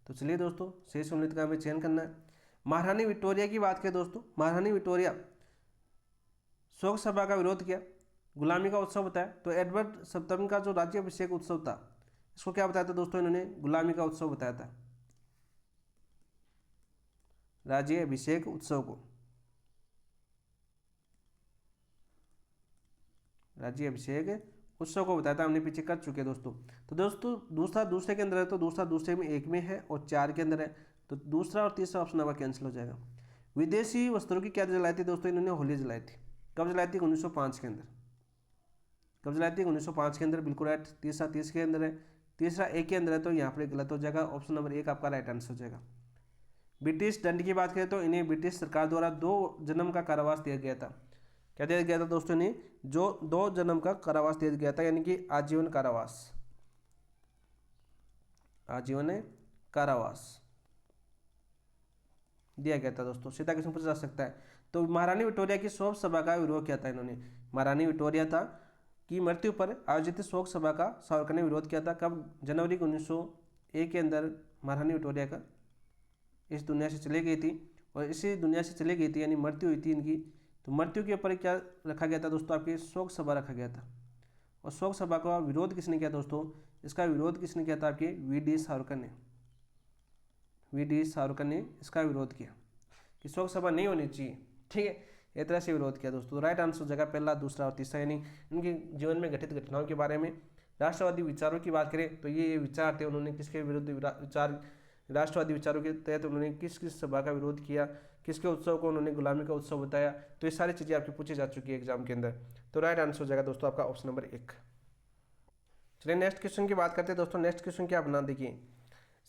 तो चलिए दोस्तों, सही सम्मिलित का हमें चयन करना है। महारानी विक्टोरिया की बात करें दोस्तों, महारानी विक्टोरिया शोक सभा का विरोध किया, गुलामी का उत्सव बताया। तो एडवर्ड सप्तम का जो राज्य अभिषेक उत्सव था, इसको क्या बताया था दोस्तों? इन्होंने गुलामी का उत्सव बताया था, राज्य अभिषेक उत्सव को, राज्य अभिषेक उत्सव को बताया था। हमने पीछे कर चुके दोस्तों। तो दोस्तों दूसरा दूसरे के अंदर है, तो दूसरा दूसरे में 1 में है, और 4 के अंदर है, तो दूसरा और तीसरा ऑप्शन आपका कैंसिल हो जाएगा। विदेशी वस्त्रों की क्या जलाई थी दोस्तों? इन्होंने होली जलाई थी। कब जलाई थी? 1905 के अंदर। कब जलाई थी? 1905 के अंदर, बिल्कुल राइट। तीसरा 30 के अंदर है, तीसरा 1 के अंदर है, तो यहाँ पर गलत हो जाएगा। ऑप्शन नंबर 1 आपका राइट आंसर हो जाएगा। ब्रिटिश दंड की बात करें तो इन्हें ब्रिटिश सरकार द्वारा 2 जन्म का कारावास दिया गया था। क्या दिया गया था दोस्तों? इन्हें जो 2 जन्म का कारावास दिया गया था, यानी कि आजीवन कारावास, आजीवन कारावास दिया गया था दोस्तों। सीधा क्वेश्चन पूछा जा सकता है। तो महारानी विक्टोरिया की शोक सभा का विरोध किया था इन्होंने। महारानी विक्टोरिया था की मृत्यु पर आयोजित शोक सभा का सावरकर ने विरोध किया था। कब? जनवरी 1901 के अंदर महारानी विक्टोरिया का इस दुनिया से चली गई थी, और इसी दुनिया से चली गई थी, यानी मृत्यु हुई थी इनकी। तो मृत्यु के ऊपर क्या रखा गया था दोस्तों? आपकी शोक सभा रखा गया था। और शोक सभा का विरोध किसने किया दोस्तों? इसका विरोध किसने किया था? आपके वी डी सावरकर ने। वी डी सावरकर ने इसका विरोध किया कि शोक सभा नहीं होनी चाहिए, ठीक है। इस तरह से विरोध किया दोस्तों। राइट आंसर जगह पहला, दूसरा और तीसरा, यानी इनके जीवन में घटित घटनाओं के बारे में। राष्ट्रवादी विचारों की बात करें तो ये विचार थे, उन्होंने किसके विरुद्ध विचार, राष्ट्रवादी विचारों के तहत उन्होंने किस किस सभा का विरोध किया, किसके उत्सव को उन्होंने गुलामी का उत्सव बताया। तो ये सारी चीज़ें आपकी पूछी जा चुकी है एग्जाम के अंदर। तो राइट आंसर हो जाएगा दोस्तों आपका ऑप्शन नंबर 1। चलिए नेक्स्ट क्वेश्चन की बात करते हैं दोस्तों। नेक्स्ट क्वेश्चन क्या अपना देखिए,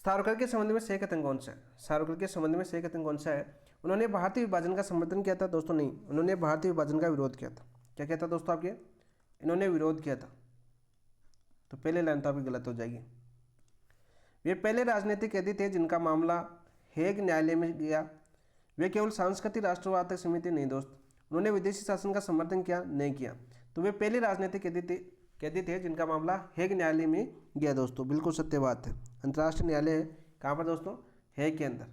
सावरकर के संबंध में सही कथन कौन सा है? सावरकर के संबंध में सही कथन कौन सा है? उन्होंने भारतीय विभाजन का समर्थन किया था दोस्तों? नहीं, उन्होंने भारतीय विभाजन का विरोध किया था। क्या किया था दोस्तों आपके? इन्होंने विरोध किया था। तो पहले लाइन तो आपकी गलत हो जाएगी। वे पहले राजनीतिक कैदी थे जिनका मामला हेग न्यायालय में गया। वे केवल सांस्कृतिक राष्ट्रवाद तक सीमित नहीं दोस्त। उन्होंने विदेशी शासन का समर्थन किया? नहीं किया। तो वे पहले राजनीतिक कैदी थे जिनका मामला हेग न्यायालय में गया दोस्तों, बिल्कुल सत्य बात है। अंतर्राष्ट्रीय न्यायालय कहाँ पर दोस्तों? हेग के अंदर,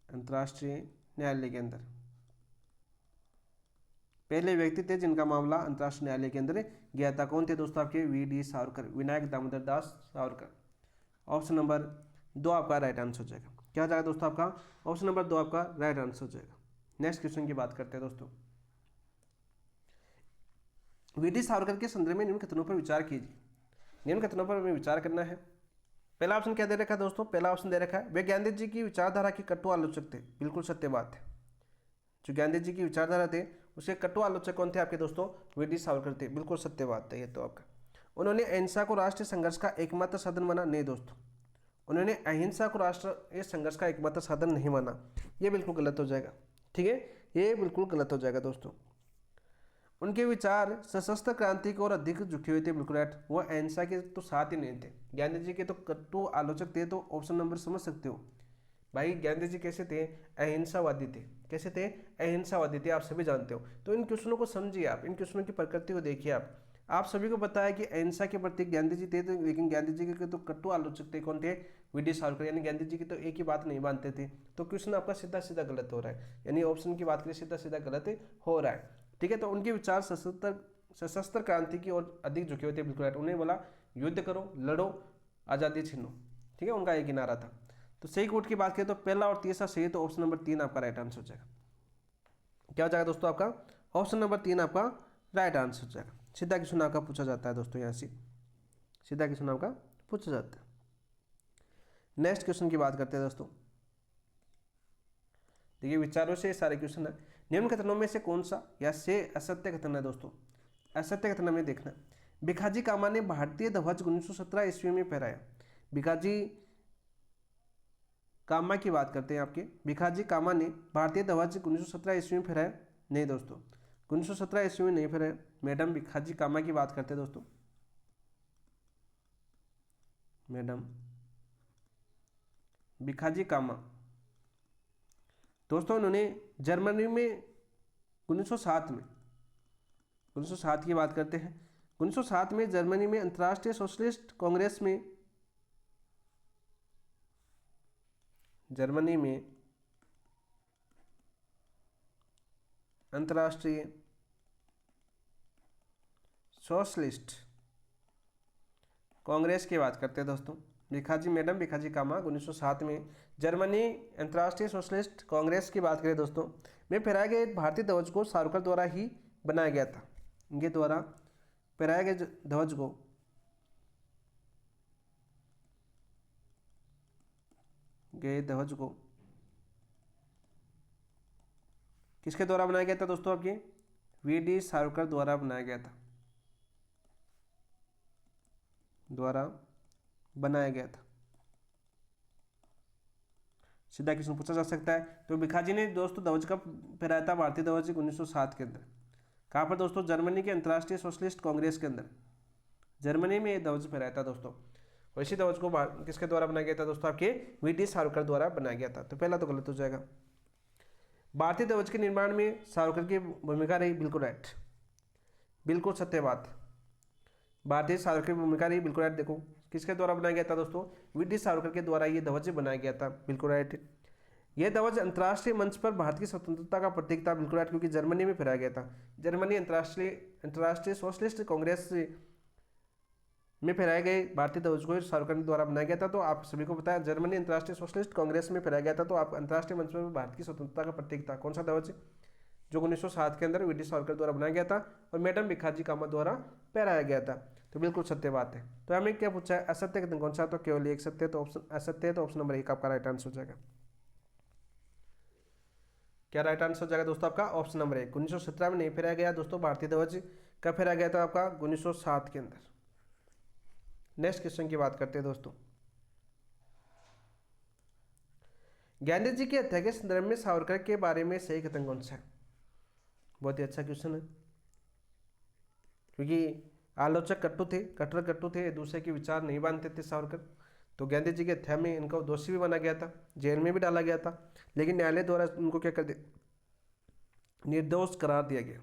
अंतर्राष्ट्रीय न्यायालय के अंदर। पहले व्यक्ति थे जिनका मामला अंतर्राष्ट्रीय न्यायालय के अंदर गया था। कौन थे दोस्तों? आपके VD. Savarkar, Vinayak Damodar Das Savarkar. Option number 2 आपका राइट आंसर हो जाएगा। क्या हो जाएगा दोस्तों आपका? ऑप्शन नंबर 2 आपका राइट आंसर हो जाएगा। नेक्स्ट क्वेश्चन की बात करते हैं दोस्तों। वी.डी. सावरकर के संदर्भ में निम्न कथनों पर विचार कीजिए। निम्न कथनों पर हमें विचार करना है। पहला ऑप्शन क्या दे रखा है दोस्तों? पहला ऑप्शन दे रखा है वे गांधी जी की विचारधारा के कटु आलोचक थे। बिल्कुल सत्य बात है। जो गांधी जी की विचारधारा थे उसके कटु आलोचक कौन थे आपके दोस्तों? वी.डी. सावरकर थे। बिल्कुल सत्य बात है ये तो आपका। उन्होंने अहिंसा को राष्ट्रीय संघर्ष का एकमात्र साधन माना? नहीं दोस्तों, उन्होंने अहिंसा को राष्ट्रीय संघर्ष का एकमात्र साधन नहीं माना। ये बिल्कुल गलत हो जाएगा, ठीक है, ये बिल्कुल गलत हो जाएगा दोस्तों। उनके विचार सशस्त्र क्रांति की ओर अधिक झुके हुए थे। बिल्कुल राइट। वो अहिंसा के तो साथ ही नहीं थे। गांधी जी के तो कटु आलोचक थे, तो ऑप्शन नंबर समझ सकते हो भाई। गांधी जी कैसे थे? अहिंसावादी थे। कैसे थे? अहिंसावादी थे, आप सभी जानते हो। तो इन क्वेश्चनों को समझिए आप, इन क्वेश्चनों की प्रकृति को देखिए आप सभी को पता है कि अहिंसा के प्रति गांधी जी थे, लेकिन गांधी जी के तो कटु आलोचक थे। कौन थे? वी.डी. सावरकर। यानी गांधी जी की तो एक ही बात नहीं मानते थे। तो क्वेश्चन आपका सीधा सीधा गलत हो रहा है, यानी ऑप्शन की बात करें सीधा सीधा गलत हो रहा है, ठीक है। तो उनके विचार सशस्त्र क्रांति की ओर अधिक झुके हुए थे। बिल्कुल राइट। उन्हें बोला युद्ध करो, लड़ो, आज़ादी छीनो, ठीक है, उनका एक ही नारा था। तो सही कोट की बात करें तो पहला और तीसरा सही, तो ऑप्शन नंबर 3 आपका राइट आंसर हो जाएगा। क्या हो जाएगा दोस्तों आपका? ऑप्शन नंबर 3 आपका राइट आंसर हो जाएगा। सीधा क्वेश्चन आपका पूछा जाता है दोस्तों, यहाँ से सीधा क्वेश्चन आपका पूछा जाता है। नेक्स्ट क्वेश्चन की बात करते हैं दोस्तों। देखिए विचारों से सारे क्वेश्चन है। निम्न कथनों में से कौन सा या से असत्य कथन है दोस्तों? असत्य कथन में देखना, भिखाजी कामा ने भारतीय ध्वज 1917 ईस्वी में फहराया। भिखाजी कामा की बात करते हैं आपके। भिखाजी कामा ने भारतीय ध्वज 1917 ईस्वी में फहराया? नहीं दोस्तों, 1917 ईस्वी में नहीं फहराया। मैडम भिखाजी कामा की बात करते हैं दोस्तों। मैडम भिखाजी कामा दोस्तों उन्होंने जर्मनी में 1907 की बात करते हैं। 1907 में जर्मनी में अंतर्राष्ट्रीय सोशलिस्ट कांग्रेस में अंतर्राष्ट्रीय सोशलिस्ट कांग्रेस की बात करते हैं दोस्तों। मैडम भिखाजी कामा 1907 में जर्मनी अंतर्राष्ट्रीय सोशलिस्ट कांग्रेस की बात करें दोस्तों में फहराए गए भारतीय ध्वज को सावरकर द्वारा ही बनाया गया था। इनके द्वारा फहराए गए ध्वज को किसके द्वारा बनाया गया था दोस्तों? आपके वी.डी. सावरकर द्वारा बनाया गया था, सीधा क्वेश्चन पूछा जा सकता है। तो भिखाजी ने दोस्तों ध्वज कब फहराया था? भारतीय ध्वज 1907 के अंदर। कहाँ पर दोस्तों? जर्मनी के अंतर्राष्ट्रीय सोशलिस्ट कांग्रेस के अंदर, जर्मनी में ये ध्वज फहराया था दोस्तों। और इसी ध्वज को किसके द्वारा बनाया गया था दोस्तों? आपके वी.डी. सावरकर द्वारा बनाया गया था। तो पहला तो गलत हो जाएगा। भारतीय ध्वज के निर्माण में सावरकर की भूमिका रही? बिल्कुल राइट, बिल्कुल सत्य बात। भारतीय सावरकर की भूमिका रही, बिल्कुल राइट। देखो किसके द्वारा बनाया गया था दोस्तों? वी.डी. सावरकर के द्वारा ये ध्वज बनाया गया था, बिल्कुल राइट। यह ध्वज अंतर्राष्ट्रीय मंच पर भारत की स्वतंत्रता का प्रतीक था, बिल्कुल राइट, क्योंकि जर्मनी में फहराया गया था। जर्मनी अंतर्राष्ट्रीय सोशलिस्ट कांग्रेस में फहराए गए भारतीय ध्वज को सावरकर द्वारा बनाया गया था। तो आप सभी को पता है जर्मनी अंतर्राष्ट्रीय सोशलिस्ट कांग्रेस में फहराया गया था। तो आप अंतर्राष्ट्रीय मंच पर भारत की स्वतंत्रता का प्रतीक था। कौन सा ध्वज? जो 1907 के अंदर वी.डी. सावरकर द्वारा बनाया गया था और मैडम भिखाजी कामा द्वारा फहराया गया था। तो बिल्कुल सत्य बात है। तो हमें क्या पूछा है? असत्य कथन कौन सा? तो केवल एक सत्य, तो ऑप्शन असत्य है, तो ऑप्शन नंबर 1 आपका राइट आंसर हो जाएगा। क्या राइट आंसर हो जाएगा दोस्तों आपका? Option number 1। 1917 में नहीं फहराया गया दोस्तों भारतीय ध्वज। कब फहराया गया था आपका? 1907 के अंदर। नेक्स्ट क्वेश्चन की बात करते हैं दोस्तों। गांधी जी की हत्या के संदर्भ में सावरकर के बारे में सही कथन कौन सा है? बहुत ही अच्छा क्वेश्चन है, क्योंकि आलोचक कट्टर कट्टू थे, दूसरे के विचार नहीं मानते थे सावरकर। तो गांधी जी की हत्या में इनको दोषी भी बना गया था, जेल में भी डाला गया था, लेकिन न्यायालय द्वारा उनको क्या कर दिया? निर्दोष करार दिया गया।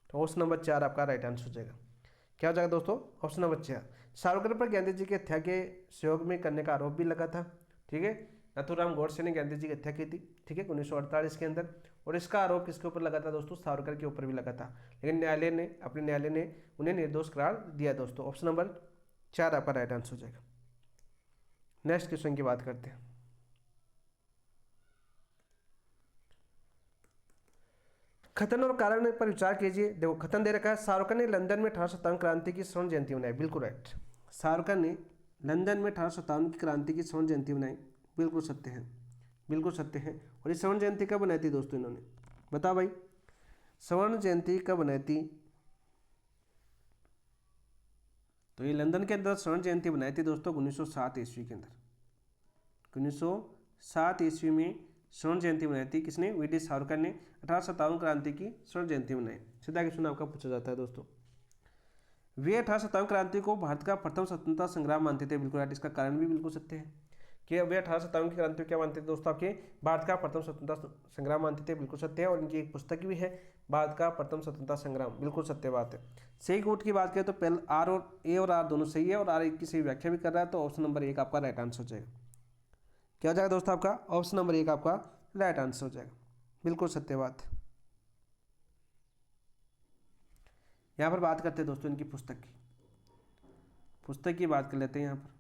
तो ऑप्शन नंबर 4 आपका राइट आंसर हो जाएगा। क्या हो जाएगा दोस्तों? Option number 4। सावरकर पर गांधी जी की हत्या के सहयोग में करने का आरोप भी लगा था। ठीक है, नाथूराम गोडसे ने गांधी जी की हत्या की थी, ठीक है, 1948 के अंदर। और इसका आरोप किसके ऊपर लगा था दोस्तों? सावरकर के ऊपर भी लगा था, लेकिन न्यायालय ने उन्हें निर्दोष करार दिया दोस्तों। ऑप्शन नंबर 4 आपका राइट आंसर हो जाएगा। नेक्स्ट क्वेश्चन की बात करते हैं। खतन और कारण पर विचार कीजिए। देखो खतन दे रखा है, शाहरुख ने लंदन में 1857 क्रांति की स्वर्ण जयंती मनाई। बिल्कुल राइट। शाहरुख ने लंदन में 1857 की क्रांति की स्वर्ण जयंती मनाई। बिल्कुल सत्य है, बिल्कुल सत्य है। और ये स्वर्ण जयंती कब बनाई थी दोस्तों इन्होंने? बताओ भाई, स्वर्ण जयंती कब बनाई थी? तो ये लंदन के अंदर स्वर्ण जयंती बनाई थी दोस्तों 1907 ईस्वी के अंदर। 1907 ईस्वी में स्वर्ण जयंती बनाई थी। किसने? वी.डी. सावरकर ने 1857 क्रांति की स्वर्ण जयंती मनाई। सीधा क्वेश्चन आपका पूछा जाता है दोस्तों। वे 1857 क्रांति को भारत का प्रथम स्वतंत्रता संग्राम मानते थे। बिल्कुल राइट। इसका कारण भी बिल्कुल सत्य है कि वे 1857 की क्रांति को क्या मानते थे दोस्तों? आपके भारत का प्रथम स्वतंत्रता संग्राम मानते थे। बिल्कुल सत्य है। और इनकी एक पुस्तक भी है, भारत का प्रथम स्वतंत्रता संग्राम। बिल्कुल सत्य बात है। सही कोट की बात करें तो पहले आर और ए और आर दोनों सही है, और आर की सही व्याख्या भी कर रहा है। तो ऑप्शन नंबर 1 आपका राइट आंसर हो जाएगा। क्या हो जाएगा दोस्तों? आपका ऑप्शन नंबर 1 आपका राइट आंसर हो जाएगा। बिल्कुल सत्य बात। यहाँ पर बात करते हैं दोस्तों इनकी पुस्तक की बात कर लेते हैं। यहाँ पर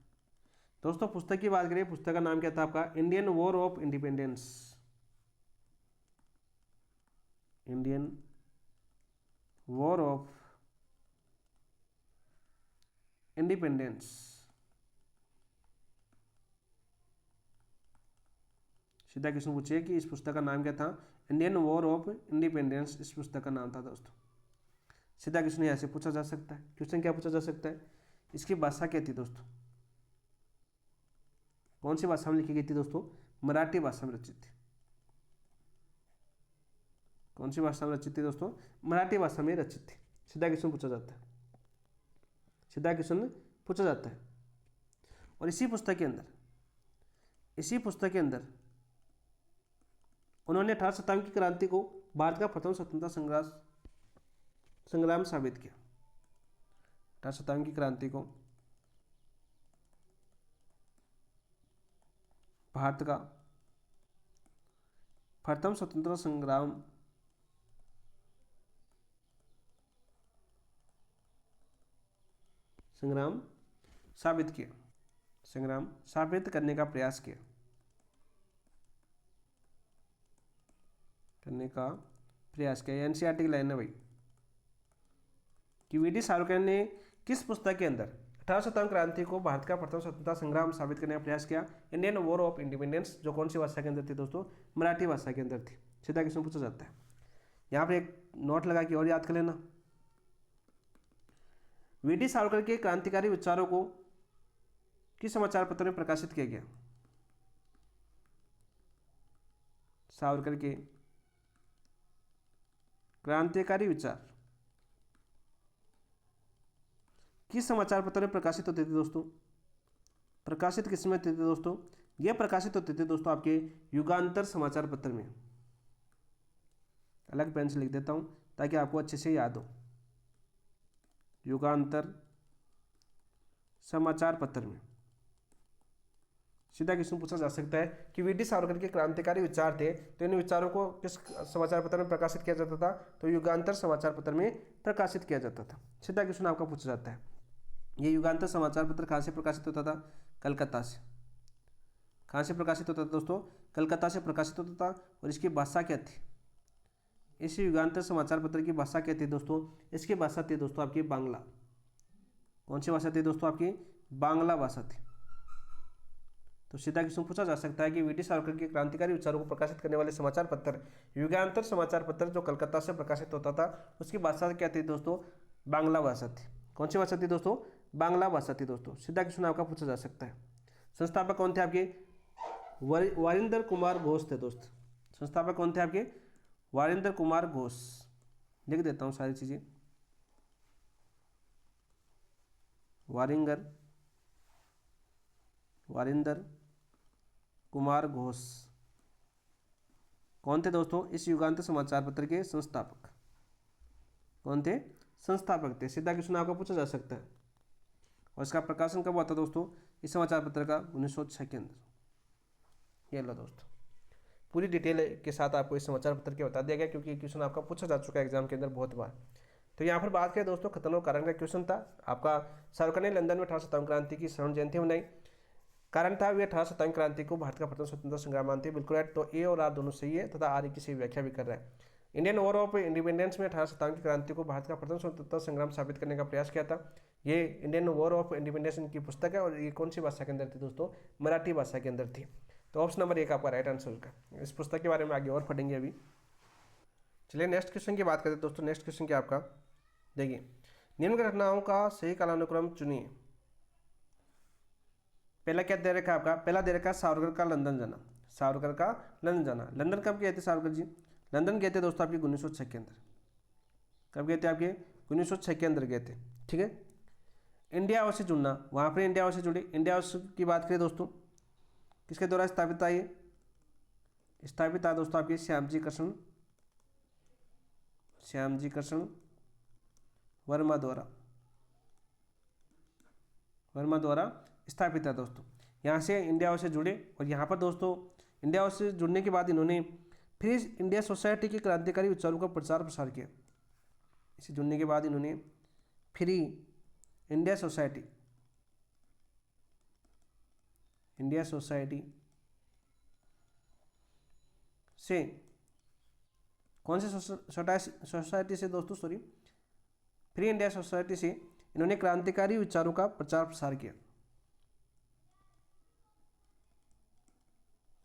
दोस्तों पुस्तक की बात करिए, पुस्तक का नाम क्या था आपका? Indian war of independence. Indian war of independence. सीधा क्वेश्चन पूछिए कि इस पुस्तक का नाम क्या था? इंडियन वॉर ऑफ इंडिपेंडेंस इस पुस्तक का नाम था दोस्तों। सीधा क्वेश्चन ऐसे पूछा जा सकता है। क्वेश्चन क्या पूछा जा सकता है? इसकी भाषा क्या थी दोस्तों? कौन सी भाषा में लिखी गई थी दोस्तों? मराठी भाषा में रचित थी। कौन सी भाषा में रचित थी दोस्तों? मराठी भाषा में रचित थी। सीधा क्वेश्चन पूछा जाता है, सीधा क्वेश्चन पूछा जाता है। और इसी पुस्तक के अंदर उन्होंने 1857 की क्रांति को भारत का प्रथम स्वतंत्रता संग्राम साबित किया। 1857 की क्रांति को भारत का प्रथम स्वतंत्रता संग्राम साबित किया, संग्राम साबित करने का प्रयास किया, एनसीईआरटी की लाइन है भाई कि वी.डी. सावरकर ने किस पुस्तक के अंदर 1857 क्रांति को भारत का प्रथम स्वतंत्रता संग्राम साबित करने का प्रयास किया? इंडियन वॉर ऑफ इंडिपेंडेंस, जो कौन सी भाषा के अंदर थी दोस्तों? मराठी भाषा के अंदर थी। सीधा क्वेश्चन पूछा जाता है। यहाँ पर एक नोट लगा के और याद कर लेना। वी.डी. सावरकर के क्रांतिकारी विचारों को किस समाचार पत्र में प्रकाशित किया गया? सावरकर के क्रांतिकारी विचार किस समाचार पत्र में प्रकाशित होते थे दोस्तों? प्रकाशित किस में होते थे दोस्तों? ये प्रकाशित होते थे दोस्तों आपके युगांतर समाचार पत्र में। अलग पेन से लिख देता हूं ताकि आपको अच्छे से याद हो। युगांतर समाचार पत्र में। सीधा क्वेश्चन पूछा जा सकता है कि वी.डी. सावरकर के क्रांतिकारी विचार थे, तो इन विचारों को किस समाचार पत्र में प्रकाशित किया जाता था? तो युगांतर समाचार पत्र में प्रकाशित किया जाता था। सीधा क्वेश्चन आपका पूछा जाता है। ये युगांतर समाचार पत्र कहाँ से प्रकाशित होता था? कलकत्ता से। कहाँ से प्रकाशित होता था दोस्तों? कलकत्ता से प्रकाशित होता था। और इसकी भाषा क्या थी? इस युगांतर समाचार पत्र की भाषा क्या थी दोस्तों? इसकी भाषा थी दोस्तों आपकी बांग्ला। कौन सी भाषा थी दोस्तों? आपकी बांग्ला भाषा थी। तो सीधा क्वेश्चन पूछा जा सकता है कि वी.डी. सावरकर के क्रांतिकारी विचारों को प्रकाशित करने वाले समाचार पत्र युगांतर समाचार पत्र जो कलकत्ता से प्रकाशित होता था, उसकी भाषा क्या थी दोस्तों? बांग्ला भाषा थी। कौन सी भाषा थी दोस्तों? बांग्ला भाषा थी दोस्तों। सीधा क्वेश्चन आपका पूछा जा सकता है। संस्थापक कौन थे आपके? वारिंदर कुमार घोष थे दोस्त। संस्थापक कौन थे आपके? वारिंदर कुमार घोष। लिख देता हूँ सारी चीजें। वारिंदर कुमार घोष कौन थे दोस्तों? इस युगांतर समाचार पत्र के संस्थापक। कौन थे? संस्थापक थे। सीधा क्वेश्चन आपका पूछा जा सकता है। और इसका प्रकाशन कब हुआ था दोस्तों? इस समाचार पत्र का 1906 के अंदर। ये लो दोस्तों, पूरी डिटेल के साथ आपको इस समाचार पत्र के बता दिया गया, क्योंकि क्वेश्चन आपका पूछा जा चुका है एग्जाम के अंदर बहुत बार। तो यहाँ पर बात करें दोस्तों, खतरनाक कारण का क्वेश्चन था आपका। शाहरुख ने लंदन में 1857 क्रांति की स्वर्ण जयंती मनाई। कारण था वे 1857 क्रांति को भारत का प्रथम स्वतंत्रता संग्राम मानते हैं। बिल्कुल राइट। तो ए और आर दोनों सही है तथा आर की सही व्याख्या भी कर रहा है। इंडियन वॉर ऑफ इंडिपेंडेंस में 1857 की क्रांति को भारत का प्रथम स्वतंत्रता संग्राम साबित करने का प्रयास किया था। ये इंडियन वॉर ऑफ इंडिपेंडेंस इनकी पुस्तक है, और ये कौन सी भाषा के अंदर थी दोस्तों? मराठी भाषा के अंदर थी। तो ऑप्शन नंबर 1 आपका राइट आंसर का। इस पुस्तक के बारे में आगे और पढ़ेंगे अभी। चलिए नेक्स्ट क्वेश्चन की बात करते हैं दोस्तों। नेक्स्ट क्वेश्चन क्या आपका, देखिए, निम्न घटनाओं का सही कालानुक्रम चुनिए। पहला क्या दे रखा है आपका? पहला दे रखा है सावरकर का लंदन जाना। सावरकर का लंदन जाना। लंदन कब गए थे सावरकर जी? लंदन गए थे दोस्तों आपके 1906 के अंदर। कब गए थे? आपके 1906 के अंदर गए थे। ठीक है। इंडिया हाउस से जुड़ना, वहाँ पर इंडिया हाउस से जुड़े। इंडिया हाउस की बात करें दोस्तों, किसके द्वारा स्थापित आई? स्थापित था दोस्तों आपके श्यामजी कृष्ण वर्मा द्वारा स्थापित है दोस्तों। यहाँ से इंडिया हाउस से जुड़े, और यहाँ पर दोस्तों इंडिया हाउस से जुड़ने के बाद इन्होंने फिर इंडिया सोसाइटी के क्रांतिकारी विचारों का प्रचार प्रसार किया। इसे जुड़ने के बाद इन्होंने फ्री इंडिया सोसाइटी से, कौन से सोसाइटी से दोस्तों? सॉरी, फ्री इंडिया सोसाइटी से इन्होंने क्रांतिकारी विचारों का प्रचार प्रसार किया।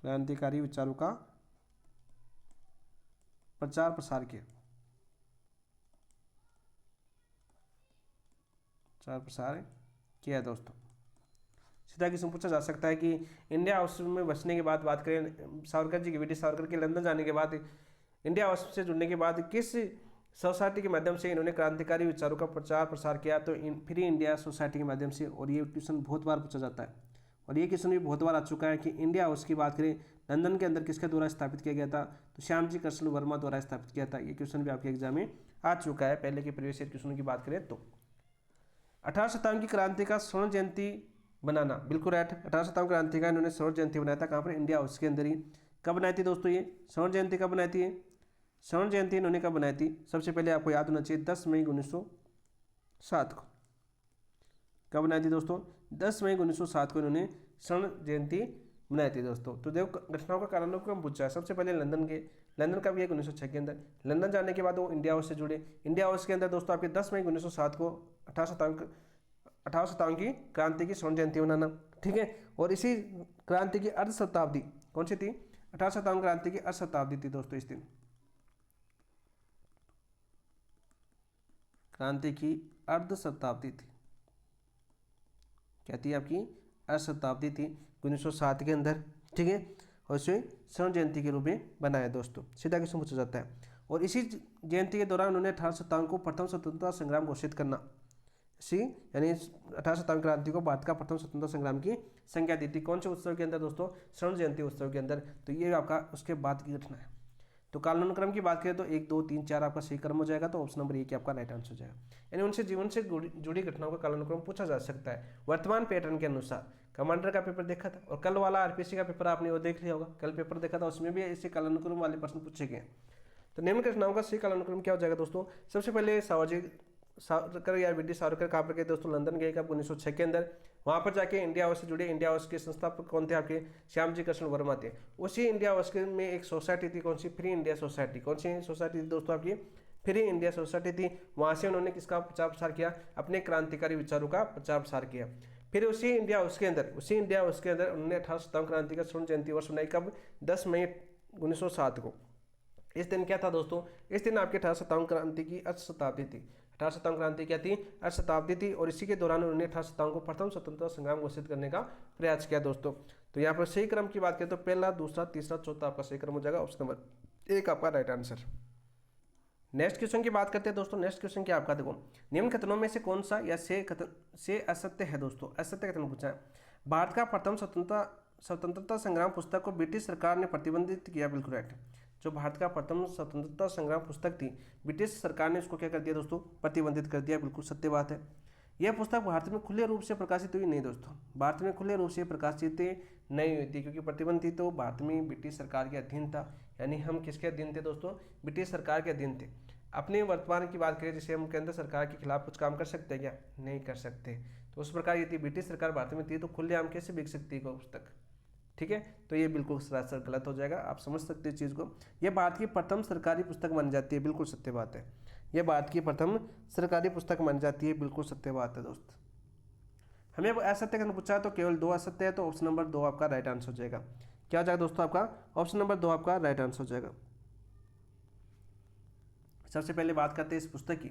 क्रांतिकारी विचारों का प्रचार प्रसार किया। दोस्तों सीधा क्वेश्चन पूछा जा सकता है कि इंडिया हाउस में बसने के बाद, बात करें सावरकर जी की, ब्रिटिश सावरकर के लंदन जाने के बाद, इंडिया हाउस से जुड़ने के बाद किस सोसाइटी के माध्यम से इन्होंने क्रांतिकारी विचारों का प्रचार प्रसार किया? तो फ्री इंडिया सोसाइटी के माध्यम से। और ये क्वेश्चन बहुत बार पूछा जाता है, और ये क्वेश्चन भी बहुत बार आ चुका है कि इंडिया हाउस की बात करें लंदन के अंदर किसके द्वारा स्थापित किया गया था? तो श्यामजी कृष्ण वर्मा द्वारा स्थापित किया था। ये क्वेश्चन भी आपके एग्जाम में आ चुका है पहले के प्रीवियस ईयर क्वेश्चन की बात करें तो। 1857 की क्रांति का स्वर्ण जयंती बनाना। बिल्कुल राइट। 1857 क्रांति का इन्होंने स्वर्ण जयंती बनाया था। कहाँ पर? इंडिया हाउस के अंदर ही। कब बनाई थी दोस्तों ये स्वर्ण जयंती? कब बनाई थी? स्वर्ण जयंती इन्होंने कब बनाई थी? सबसे पहले आपको याद होना चाहिए 10 मई 1907 को। कब बनाई थी दोस्तों? 10 मई 1907 को इन्होंने स्वर्ण जयंती बनाई थी दोस्तों। तो देखो घटनाओं का कालानुक्रम पूछा है। सबसे पहले लंदन गए। लंदन कब गए? 1906 के अंदर। लंदन जाने के बाद वो इंडिया हाउस से जुड़े। इंडिया हाउस के अंदर दोस्तों आपके 10 मई 1907 को 1857 की क्रांति की स्वर्ण जयंती मनाना। ठीक है। और इसी क्रांति की अर्ध शताब्दी कौन सी थी? 1857 क्रांति की अर्ध शताब्दी थी दोस्तों इस दिन। क्रांति की अर्ध शताब्दी थी। क्या थी? आपकी अर्ध शताब्दी थी 1907 के अंदर। ठीक है। और इसे स्वर्ण जयंती के रूप में बनाया दोस्तों। सीधा क्वेश्चन पूछा जाता है। और इसी जयंती के दौरान उन्होंने 1857 को प्रथम स्वतंत्रता संग्राम घोषित करना, इसी यानी 1857 क्रांति को भारत का प्रथम स्वतंत्रता संग्राम की संज्ञा दी थी। कौन से उत्सव के अंदर दोस्तों? स्वर्ण जयंती उत्सव के अंदर। तो ये आपका उसके बाद की घटना है। तो कालानुक्रम की बात करें तो 1, 2, 3, 4 आपका सही क्रम हो जाएगा। तो ऑप्शन नंबर 1 आपका राइट आंसर हो जाएगा। यानी उनसे जीवन से जुड़ी घटनाओं का कालानुक्रम पूछा जा सकता है वर्तमान पैटर्न के अनुसार। कमांडर का पेपर देखा था, और कल वाला आरपीसी का पेपर आपने वो देख लिया होगा। कल पेपर देखा था, उसमें भी ऐसे कालानुक्रम वाले प्रश्न पूछे गए। तो निम्न घटनाओं का सही कालानुक्रम क्या हो जाएगा दोस्तों? सबसे पहले सावरकर या ब्रिटिश सावरकर कहाँ पर गए दोस्तों? लंदन गए कब? 1906 के अंदर। वहाँ पर जाके इंडिया हाउस से जुड़े। इंडिया हाउस के संस्थापक कौन थे? आपके श्यामजी कृष्ण वर्मा थे। उसी इंडिया हाउस के में एक सोसाइटी थी, कौन सी? Free India society. कौन सी सोसाइटी थी दोस्तों? आपकी फ्री इंडिया सोसाइटी थी। वहाँ से उन्होंने किसका प्रचार प्रसार किया? अपने क्रांतिकारी विचारों का प्रचार प्रसार किया। फिर उसी इंडिया हाउस के अंदर उन्होंने 1857 क्रांति का स्वर्ण जयंती वर्ष मनाई। कब? 10 मई 1907 को। इस दिन क्या था दोस्तों? इस दिन आपके 1857 क्रांति की अर्ध शताब्दी थी। 1857 क्रांति क्या थी? अर्ध शताब्दी थी। और इसी के दौरान उन्होंने 1857 को प्रथम स्वतंत्रता संग्राम घोषित करने का प्रयास किया दोस्तों। तो यहाँ पर सही क्रम की बात करें तो पहला, दूसरा, तीसरा, चौथा आपका सही क्रम हो जाएगा। ऑप्शन नंबर 1 आपका राइट आंसर। नेक्स्ट क्वेश्चन की बात करते हैं दोस्तों। नेक्स्ट क्वेश्चन क्या आपका? देखो, निम्न कथनों में से कौन सा या से असत्य है दोस्तों? असत्य कथन पूछा है। भारत का प्रथम स्वतंत्रता संग्राम पुस्तक को ब्रिटिश सरकार ने प्रतिबंधित किया। बिल्कुल राइट। जो भारत का प्रथम स्वतंत्रता संग्राम पुस्तक थी, ब्रिटिश सरकार ने इसको क्या कर दिया दोस्तों, प्रतिबंधित कर दिया। बिल्कुल सत्य बात है। यह पुस्तक भारत में खुले रूप से प्रकाशित हुई नहीं दोस्तों, भारत में खुले रूप से प्रकाशित नहीं हुई थी, क्योंकि प्रतिबंध थी तो भारत में ब्रिटिश सरकार के अधीन था। यानी हम किसके अधीन थे दोस्तों, ब्रिटिश सरकार के अधीन थे। अपने वर्तमान की बात करें, जैसे हम केंद्र सरकार के खिलाफ कुछ काम कर सकते हैं क्या, नहीं कर सकते। तो उस प्रकार यदि ब्रिटिश सरकार भारत में थी तो खुलेआम कैसे बिक सकती है कोई पुस्तक, ठीक है। तो ये बिल्कुल सरासर गलत हो जाएगा, आप समझ सकते हैं चीज़ को। यह भारत की प्रथम सरकारी पुस्तक मानी जाती है, बिल्कुल सत्य बात है। यह भारत की प्रथम सरकारी पुस्तक मानी जाती है, बिल्कुल सत्य बात है दोस्त। हमें असत्य का पूछा तो केवल 2 असत्य है, तो ऑप्शन नंबर 2 आपका राइट आंसर हो जाएगा। क्या हो जाएगा दोस्तों, आपका ऑप्शन नंबर 2 आपका राइट आंसर हो जाएगा। सबसे पहले बात करते हैं इस पुस्तक की।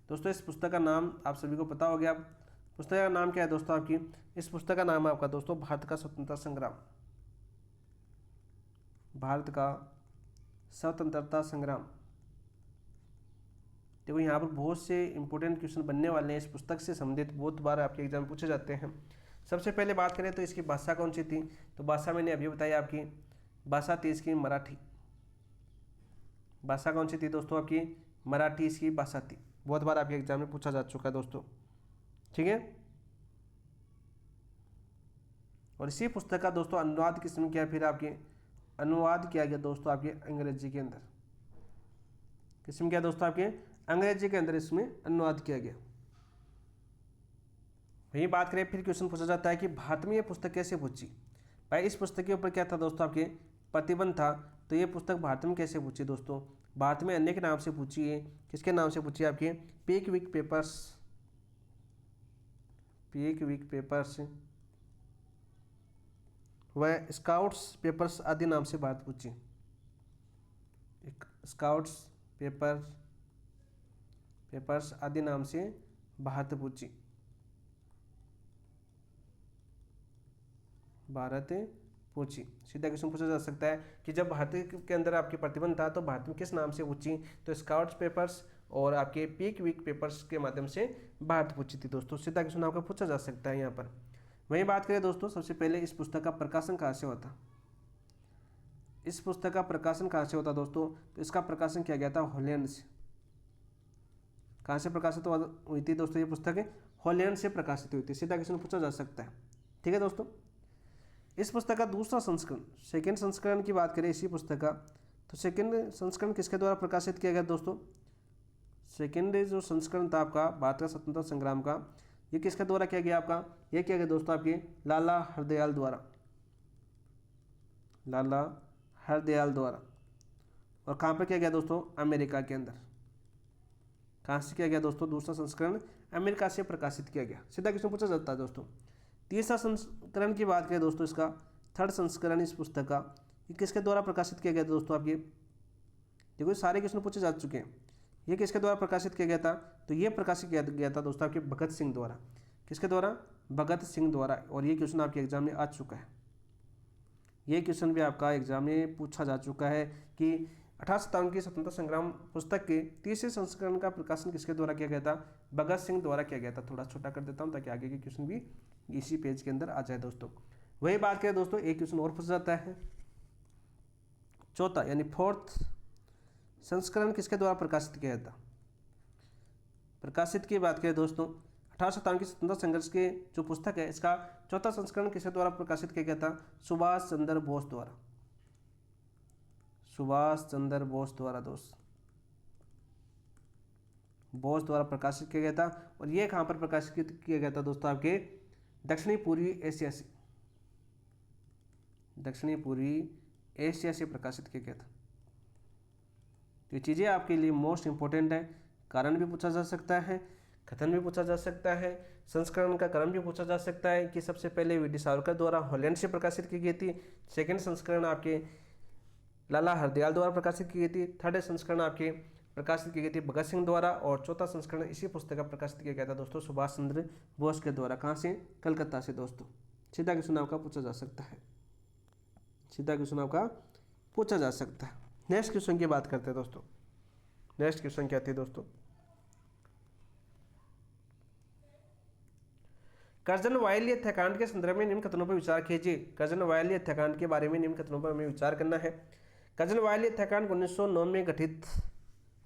दोस्तों इस पुस्तक का नाम आप सभी को पता हो गया। पुस्तक का नाम क्या है दोस्तों आपकी, इस पुस्तक का नाम है आपका दोस्तों भारत का स्वतंत्रता संग्राम। भारत का स्वतंत्रता संग्राम। देखो यहाँ पर बहुत से इंपॉर्टेंट क्वेश्चन बनने वाले हैं इस पुस्तक से संबंधित, बहुत बार आपके एग्जाम में पूछे जाते हैं। सबसे पहले बात करें तो इसकी भाषा कौन सी थी, तो भाषा मैंने अभी बताई आपकी, भाषा थी इसकी मराठी। भाषा कौन सी थी दोस्तों आपकी, मराठी इसकी भाषा थी। बहुत बार आपके एग्जाम में पूछा जा चुका है दोस्तों, ठीक है। और इसी पुस्तक का दोस्तों अनुवाद किसने किया, फिर आपके अनुवाद किया गया दोस्तों आपके अंग्रेजी के अंदर। किसमें किया दोस्तों, आपके अंग्रेजी के अंदर इसमें अनुवाद किया गया। वही बात करें, फिर क्वेश्चन पूछा जाता है कि भारत में यह पुस्तक कैसे पहुंची। भाई इस पुस्तक के ऊपर क्या था दोस्तों, आपके प्रतिबंध था, तो ये पुस्तक भारत में कैसे पूछी दोस्तों, भारत में अन्य के नाम से पूछी है। किसके नाम से पूछी है, आपके पिकविक पेपर्स, पिकविक पेपर्स व स्काउट्स पेपर्स आदि नाम से भारत पूछी। स्काउट्स पेपर्स आदि नाम से भारत पूछी, भारत पूछी। सीधा क्वेश्चन पूछा जा सकता है कि जब भारत के अंदर आपके प्रतिबंध था तो भारत में किस नाम से पूछी, तो स्काउट्स पेपर्स और आपके पिकविक पेपर्स के माध्यम से भारत पूछी थी दोस्तों। सीधा क्वेश्चन आपका पूछा जा सकता है यहाँ पर। वही बात करें दोस्तों, सबसे पहले इस पुस्तक का प्रकाशन कहाँ से होता, इस पुस्तक का प्रकाशन कहाँ से होता दोस्तों, तो इसका प्रकाशन किया गया था हॉलैंड से। कहाँ से प्रकाशित हुई थी दोस्तों ये पुस्तक, हॉलैंड से प्रकाशित हुई थी। सीधा क्वेश्चन पूछा जा सकता है, ठीक है दोस्तों। इस पुस्तक का दूसरा संस्करण, सेकेंड संस्करण की बात करें इसी पुस्तक का, तो सेकेंड संस्करण किसके द्वारा प्रकाशित किया गया दोस्तों, सेकेंड जो संस्करण था आपका भारत का स्वतंत्रता संग्राम का, ये किसके द्वारा किया गया आपका, ये किया गया दोस्तों आपके लाला हरदयाल द्वारा, लाला हरदयाल द्वारा। और कहाँ पर किया गया दोस्तों, अमेरिका के अंदर। कहाँ से किया गया दोस्तों, दूसरा संस्करण अमेरिका से प्रकाशित किया गया। सीधा क्वेश्चन पूछा जाता है दोस्तों। तीसरा संस्करण की बात करें दोस्तों, इसका थर्ड संस्करण इस पुस्तक का, ये किसके द्वारा प्रकाशित किया गया दोस्तों आपके, देखो सारे क्वेश्चन पूछे जा चुके हैं। ये किसके द्वारा प्रकाशित किया गया था, तो ये प्रकाशित किया गया था दोस्तों आपके भगत सिंह द्वारा। किसके द्वारा, भगत सिंह द्वारा। और ये क्वेश्चन आपके एग्जाम में आ चुका है, ये क्वेश्चन भी आपका एग्जाम में पूछा जा चुका है कि 1857 की स्वतंत्रता संग्राम पुस्तक के तीसरे संस्करण का प्रकाशन किसके द्वारा किया गया था, भगत सिंह द्वारा किया गया था। थोड़ा छोटा कर देता हूँ ताकि आगे के क्वेश्चन भी इसी पेज के अंदर आ जाए दोस्तों। वही बात करें दोस्तों, एक क्वेश्चन और पूछा जाता है, चौथा यानी फोर्थ संस्करण किसके द्वारा प्रकाशित किया गया था। प्रकाशित की बात करें दोस्तों, 1857 की स्वतंत्रता संघर्ष के जो पुस्तक है, इसका चौथा संस्करण किसके द्वारा प्रकाशित किया गया था, सुभाष चंद्र बोस द्वारा। सुभाष चंद्र बोस द्वारा दोस्त, बोस द्वारा प्रकाशित किया गया था। और ये कहाँ पर प्रकाशित किया गया था दोस्तों, आपके दक्षिणी पूर्वी एशिया से, दक्षिणी पूर्वी एशिया से प्रकाशित किया गया था। तो ये चीज़ें आपके लिए मोस्ट इंपॉर्टेंट है। कारण भी पूछा जा सकता है, कथन भी पूछा जा सकता है, संस्करण का क्रम भी पूछा जा सकता है कि सबसे पहले वी डी सावरकर द्वारा हॉलैंड से प्रकाशित की गई थी, सेकेंड संस्करण आपके लाला हरदयाल द्वारा प्रकाशित की गई थी, थर्ड संस्करण आपके प्रकाशित की गई थी भगत सिंह द्वारा, और चौथा संस्करण इसी पुस्तक का प्रकाशित किया गया था दोस्तों सुभाष चंद्र बोस के द्वारा। कहाँ से, कलकत्ता से दोस्तों। सीधा क्वेश्चन आपका पूछा जा सकता है, सीधा क्वेश्चन आपका पूछा जा सकता है। नेक्स्ट क्वेश्चन की बात करते हैं दोस्तों। नेक्स्ट क्वेश्चन क्या थी दोस्तों, कर्जन वायली हत्याकांड के संदर्भ में निम्न कथनों पर विचार कीजिए। कर्जन वायली हत्याकांड के बारे में निम्न कथनों पर हमें विचार करना है। कर्जनवैली हत्याकांड 1909 में गठित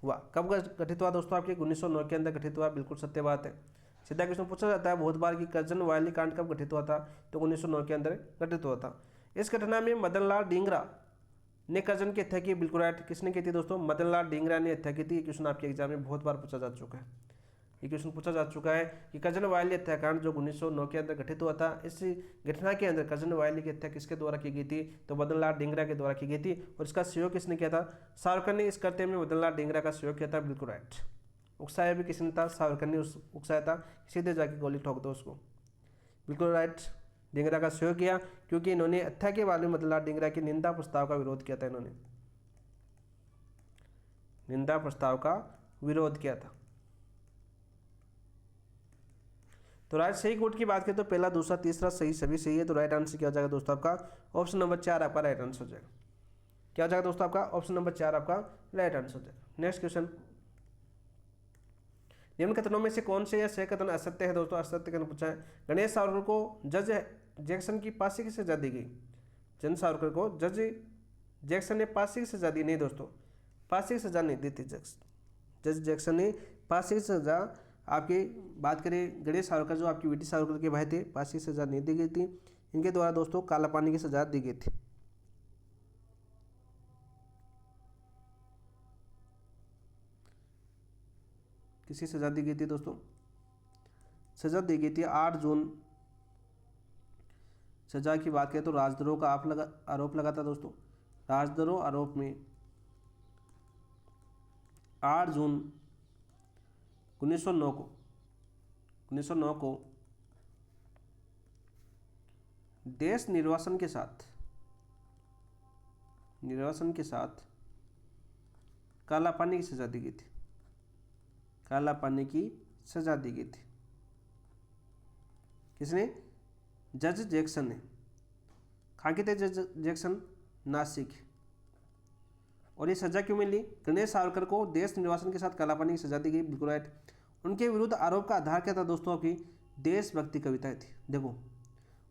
हुआ। कब गठित हुआ दोस्तों? आपके 1909 के अंदर गठित हुआ। बिल्कुल सत्य बात है। सीधा क्वेश्चन पूछा जाता है बहुत बार कि कर्जनवैली कांड कब गठित हुआ था, तो 1909 के अंदर गठित हुआ था। इस घटना में मदनलाल डींगरा ने कर्जन की हत्या की। बिल्कुल राइट। किसने की थी दोस्तों? मदनलाल डींगरा ने हत्या की थी। ये क्वेश्चन आपके एग्जाम में बहुत बार पूछा जा चुका है। ये क्वेश्चन पूछा जा चुका है कि कर्जनवैली हत्याकांड जो 1909 के अंदर गठित हुआ था, इस घटना के अंदर कर्जनवैली की हत्या किसके द्वारा की गई थी? तो मदनलाल डींगरा के द्वारा की गई थी। और इसका सहयोग किसने किया था? सावरकर ने इस कृत्य में मदनलाल डींगरा का सहयोग किया था। बिल्कुल राइट। उकसाया भी किसने था? सावरकर ने उकसाया था, सीधे जाके गोली ठोक दो उसको। बिल्कुल राइट। डींगरा का सहयोग किया क्योंकि इन्होंने हत्या के बारे में मदनलाल डींगरा की निंदा प्रस्ताव का विरोध किया था। इन्होंने निंदा प्रस्ताव का विरोध किया था। तो राइट सही कोट की बात करें तो पहला, दूसरा, तीसरा सही, सभी सही है। तो राइट आंसर क्या हो जाएगा दोस्तों? आपका ऑप्शन नंबर 4 आपका राइट आंसर हो जाएगा। क्या हो जाएगा दोस्तों? आपका ऑप्शन नंबर 4 आपका राइट आंसर हो जाएगा। नेक्स्ट क्वेश्चन, निम्न कथनों में से कौन से या सही कथन असत्य है दोस्तों? असत्य कथन पूछा है। गणेश सावरकर को जज जैक्सन की फांसी की सजा दी गई। जन सावरकर को जज जैक्सन ने फांसी की सजा दी। नहीं दोस्तों, फांसी की सजा नहीं दी थी। जज जैक्सन ने फांसी की सजा, आपकी बात करें गणेश सावरकर जो आपकी वीटी सावरकर के भाई थे, फांसी की सजा नहीं दी गई थी। इनके द्वारा दोस्तों काला पानी की सजा दी गई थी। किसी सजा दी गई थी दोस्तों? सजा दी गई थी 8 जून। सजा की बात करें तो राजद्रोह का आरोप लगा था दोस्तों। राजद्रोह आरोप में 8 जून 1909 को देश निर्वासन के साथ काला पानी की सजा दी गई थी। काला पानी की सजा दी गई थी। किसने? जज जैक्सन ने। कहाँ के थे जज जैक्सन? नासिक। और ये सजा क्यों मिली? गणेश सावरकर को देश निर्वासन के साथ काला पानी की सजा दी गई। बिल्कुल राइट। उनके विरुद्ध आरोप का आधार क्या था दोस्तों? आपकी देशभक्ति कविताएं थी। देखो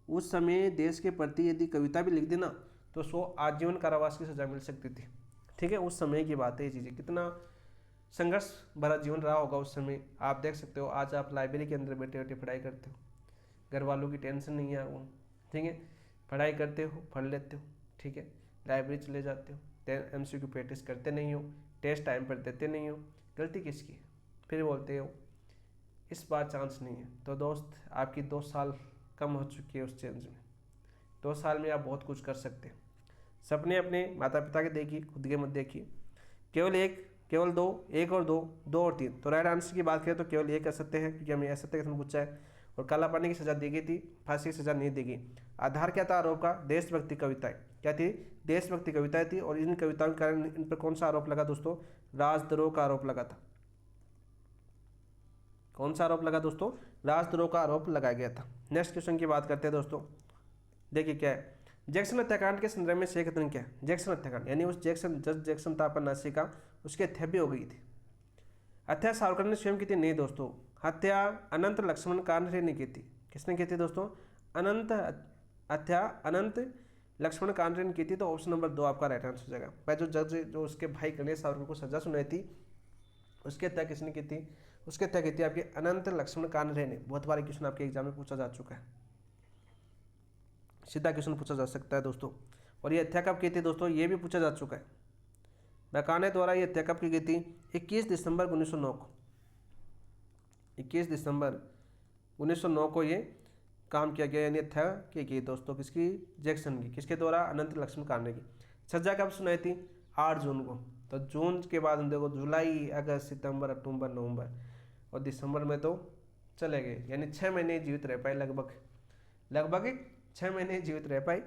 उस समय देश के प्रति यदि कविता भी लिख देना तो 100 आजीवन कारावास की सजा मिल सकती थी। ठीक है, उस समय की बात है। ये चीज़ें कितना संघर्ष भरा जीवन रहा होगा उस समय। आप देख सकते हो आज आप लाइब्रेरी के अंदर बैठे बैठे पढ़ाई करते हो, घर वालों की टेंशन नहीं है वो। ठीक है, पढ़ाई करते हो, पढ़ लेते हो। ठीक है, लाइब्रेरी चले जाते हो, MCQ प्रैक्टिस करते नहीं हो, टेस्ट टाइम पर देते नहीं हो। गलती किसकी है? फिर बोलते हो इस बार चांस नहीं है। तो दोस्त आपकी 2 साल कम हो चुकी है उस चेंज में। 2 साल में आप बहुत कुछ कर सकते हैं। सपने अपने माता पिता के देखिए, खुद के मत देखिए। केवल दो, एक और दो, 2 और 3। तो राइट आंसर की बात करें तो केवल एक असत्य है क्योंकि हमें असत्य कथन पूछा है। और काला पानी की सजा दी गई थी, फांसी की सजा नहीं दी गई। आधार क्या था आरोप का? देशभक्ति कविताएं। क्या थी? देशभक्ति कविताएं थी। और इन कविताओं के कारण इन पर कौन सा आरोप लगा दोस्तों? राजद्रोह का आरोप लगा था। कौन सा आरोप लगा दोस्तों? राजद्रोह का आरोप लगाया गया था। नेक्स्ट क्वेश्चन की बात करते हैं दोस्तों। देखिए क्या है, जैक्सन हत्याकांड के संदर्भ में सही कथन क्या है? जैक्सन हत्याकांड यानी उस जज जैक्सन था अपन नासिक का, उसकी हत्या भी हो गई थी। हत्या सावरकर ने स्वयं की थी? नहीं दोस्तों, हत्या अनंत लक्ष्मण कानरे ने की थी। किसने की थी दोस्तों? हत्या अनंत लक्ष्मण कानरे ने की थी। तो ऑप्शन नंबर 2 आपका राइट आंसर हो जाएगा। भाई जो जज जो उसके भाई गणेश सावरकर को सजा सुनाई थी, उसकी हत्या किसने की थी? उसकी हत्या की थी आपके अनंत लक्ष्मण कानरे ने। बहुत बार क्वेश्चन आपके एग्जाम में पूछा जा चुका है, सीधा क्वेश्चन पूछा जा सकता है दोस्तों। और ये हत्या कब की थी दोस्तों? ये भी पूछा जा चुका है। मैकाने द्वारा ये हत्या कब की गई थी? 21 दिसंबर 1909 को। 21 दिसंबर 1909 को ये काम किया गया, यानी हत्या की गई दोस्तों। किसकी? जैक्सन की। किसके द्वारा? अनंत लक्ष्मण कानरे की। सजा कब सुनाई थी? 8 जून को। तो जून के बाद हम देखो जुलाई, अगस्त, सितंबर, अक्टूबर, नवंबर और दिसंबर में तो चले गए, यानी 6 महीने जीवित रह पाए। लगभग 6 महीने जीवित रह पाई।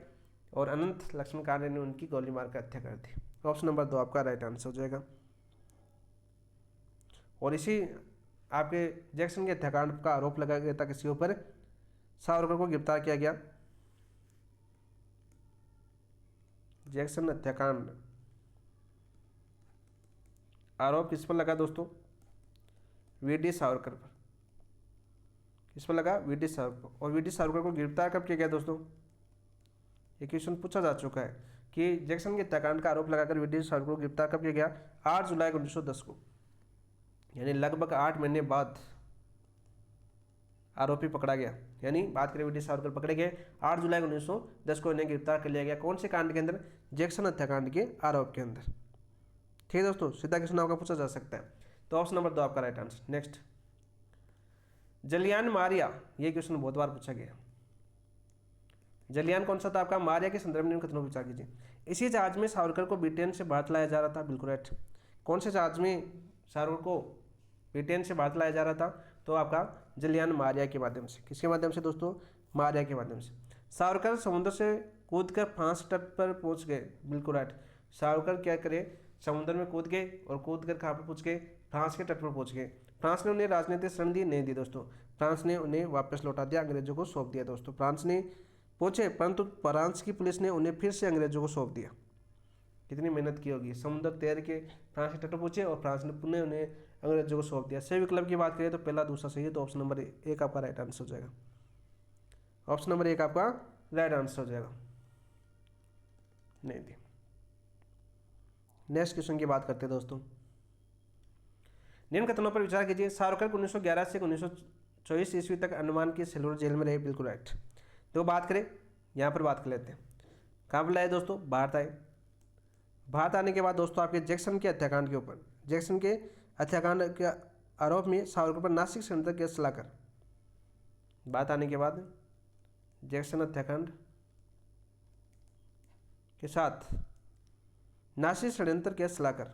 और अनंत लक्ष्मण कानरे ने उनकी गोली मारकर हत्या कर दी। ऑप्शन नंबर 2 आपका राइट आंसर हो जाएगा। और इसी आपके जैक्सन के हत्याकांड का आरोप लगाया गया था किसके ऊपर? सावरकर को गिरफ्तार किया गया। जैक्सन हत्याकांड आरोप किस पर लगा दोस्तों? वीडी सावरकर पर। किस पर लगा? वीडी सावरकर। और वीडी सावरकर को गिरफ्तार कब किया गया दोस्तों? ये क्वेश्चन पूछा जा चुका है। कि जैक्सन के हत्याकांड का आरोप लगाकर ब्रिटिश सार्वकर को गिरफ्तार कब किया गया? 8 जुलाई 1910 को, यानी लगभग 8 महीने बाद आरोपी पकड़ा गया। यानी बात करें ब्रिटिश सार्वकर पकड़े गए 8 जुलाई 1910 को इन्हें गिरफ्तार कर लिया गया। कौन से कांड के अंदर? जैक्सन हत्याकांड के आरोप के अंदर। ठीक है दोस्तों, सीधा क्वेश्चन आपका पूछा जा सकता है। तो ऑप्शन नंबर 2 आपका राइट आंसर। नेक्स्ट, जलियान मारिया, ये क्वेश्चन बहुत बार पूछा गया। जलियान कौन सा था आपका? मारिया के संदर्भ में कथनों विचार कीजिए। इसी जहाज में सावरकर को ब्रिटेन से भारत लाया जा रहा था, बिल्कुल राइट। कौन से जहाज में सावरकर को ब्रिटेन से भारत लाया जा रहा था? तो आपका जलियान मारिया के माध्यम से। किसके माध्यम से दोस्तों? मारिया के माध्यम से। सावरकर समुद्र से कूदकर फ्रांस तट पर पहुंच गए, बिल्कुल राइट। सावरकर क्या करे? समुद्र में कूद गए और कूद कर कहाँ पर पहुंच गए? फ्रांस के तट पर पहुंच गए। फ्रांस ने उन्हें राजनीतिक शरण दी? नहीं दी दोस्तों। फ्रांस ने उन्हें वापस लौटा दिया, अंग्रेजों को सौंप दिया दोस्तों। फ्रांस ने पहुंचे, परंतु फ्रांस की पुलिस ने उन्हें फिर से अंग्रेजों को सौंप दिया। कितनी मेहनत की होगी, समुद्र तैर के फ्रांस के तट पर पहुंचे और फ्रांस ने पुनः उन्हें अंग्रेजों को सौंप दिया। सही विकल्प की बात करें तो पहला दूसरा सही है, तो ऑप्शन नंबर 1 आपका राइट आंसर हो जाएगा। ऑप्शन नंबर 1 आपका राइट आंसर हो जाएगा। नहीं दी। नेक्स्ट क्वेश्चन की बात करते हैं दोस्तों। निम्न कथनों पर विचार कीजिए। सावरकर 1911 से 1924 ईस्वी तक अंडमान की सेलूलर जेल में रहे, बिल्कुल राइट। तो बात करें, यहाँ पर बात कर लेते हैं। कहाँ पर लाए दोस्तों? भारत आए। भारत आने के बाद दोस्तों आपके जैक्सन के हत्याकांड के ऊपर, जैक्सन के हत्याकांड के आरोप में सावरकर पर नासिक षड्यंत्र केस चलाकर, बात आने के बाद जैक्सन हत्याकांड के साथ नासिक षड्यंत्र केस चलाकर,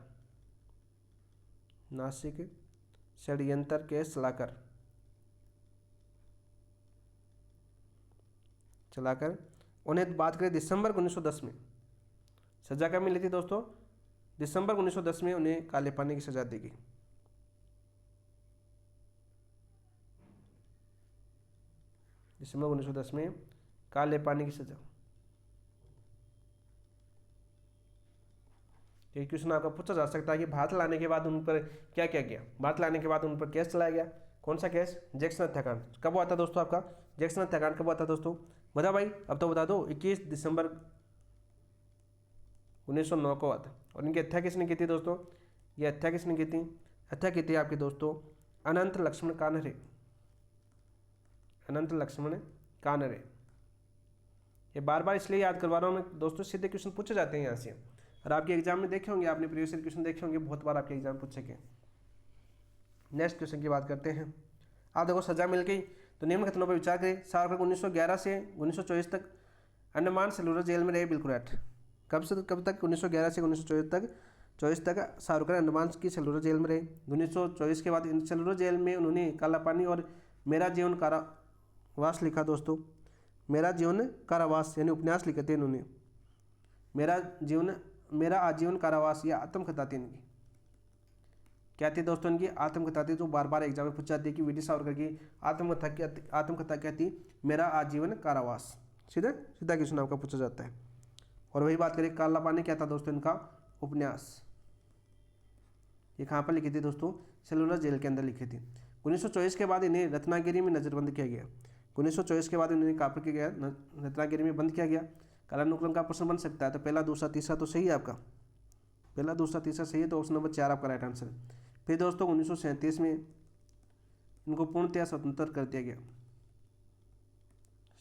नासिक षड्यंत्र केस चलाकर उन्हें बात करें दिसंबर 1910 में सजा कब मिली थी दोस्तों? दिसंबर 1910 में उन्हें काले पानी की सजा दी गई। दिसंबर 1910 में काले पानी की सजा। ये क्वेश्चन आपका पूछा जा सकता है कि भारत लाने के बाद उन पर क्या क्या किया? भारत लाने के बाद उन पर केस चलाया गया। कौन सा केस? जैक्सन हत्याकांड। कब हुआ था दोस्तों आपका जैक्सन हत्याकांड? कब हुआ था दोस्तों? बता भाई, अब तो बता दो। 21 दिसंबर 1909 को हुआ था। और इनकी हत्या किसने की थी दोस्तों? ये हत्या किसने की थी? हत्या की थी आपके दोस्तों अनंत लक्ष्मण कानरे। अनंत लक्ष्मण कानरे। ये बार बार इसलिए याद करवा रहा हूँ मैं दोस्तों, सीधे क्वेश्चन पूछे जाते हैं यहाँ से। और आपके एग्जाम में देखे होंगे, आपने प्रीवियस ईयर क्वेश्चन देखे होंगे, बहुत बार आपके एग्जाम पूछे गए। नेक्स्ट क्वेश्चन की बात करते हैं। आप देखो, सजा मिल गई तो निम्न कथनों पर विचार करें। सावरकर 1911 से 1924 तक अंडमान सेलुलर जेल में रहे, बिल्कुल राइट। कब से कब तक? 1911 से 1924 तक सावरकर अंडमान की सेलुलर जेल में रहे। 1924 के बाद इन सेलुलर जेल में उन्होंने काला पानी और मेरा जीवन कारावास लिखा दोस्तों। मेरा जीवन कारावास यानी उपन्यास लिखे थे इन्होंने। मेरा आजीवन कारावास, या आत्मकथा थी इनकी। क्या थी दोस्तों इनकी? आत्मकथा थी, जो बार बार एग्जाम में पूछा जाती है कि वीडी सावरकर की आत्मकथा क्या थी? मेरा आजीवन कारावास। सीधा क्वेश्चन आपका पूछा जाता है। और वही बात करें, काला पानी क्या था दोस्तों इनका? उपन्यास। ये कहाँ पर लिखी थी दोस्तों? सेलुलर जेल के अंदर लिखी थी। 1924 के बाद इन्हें रत्नागिरी में नजरबंद किया गया। 1924 के बाद इन्हें कहाँ पर किया गया? रत्नागिरी में बंद किया गया। कालानुक्रम का प्रश्न बन सकता है, तो पहला दूसरा तीसरा तो सही है आपका। पहला दूसरा तीसरा सही है, तो ऑप्शन नंबर 4 आपका राइट आंसर। फिर दोस्तों 1937 में इनको पूर्णतया स्वतंत्र कर दिया गया।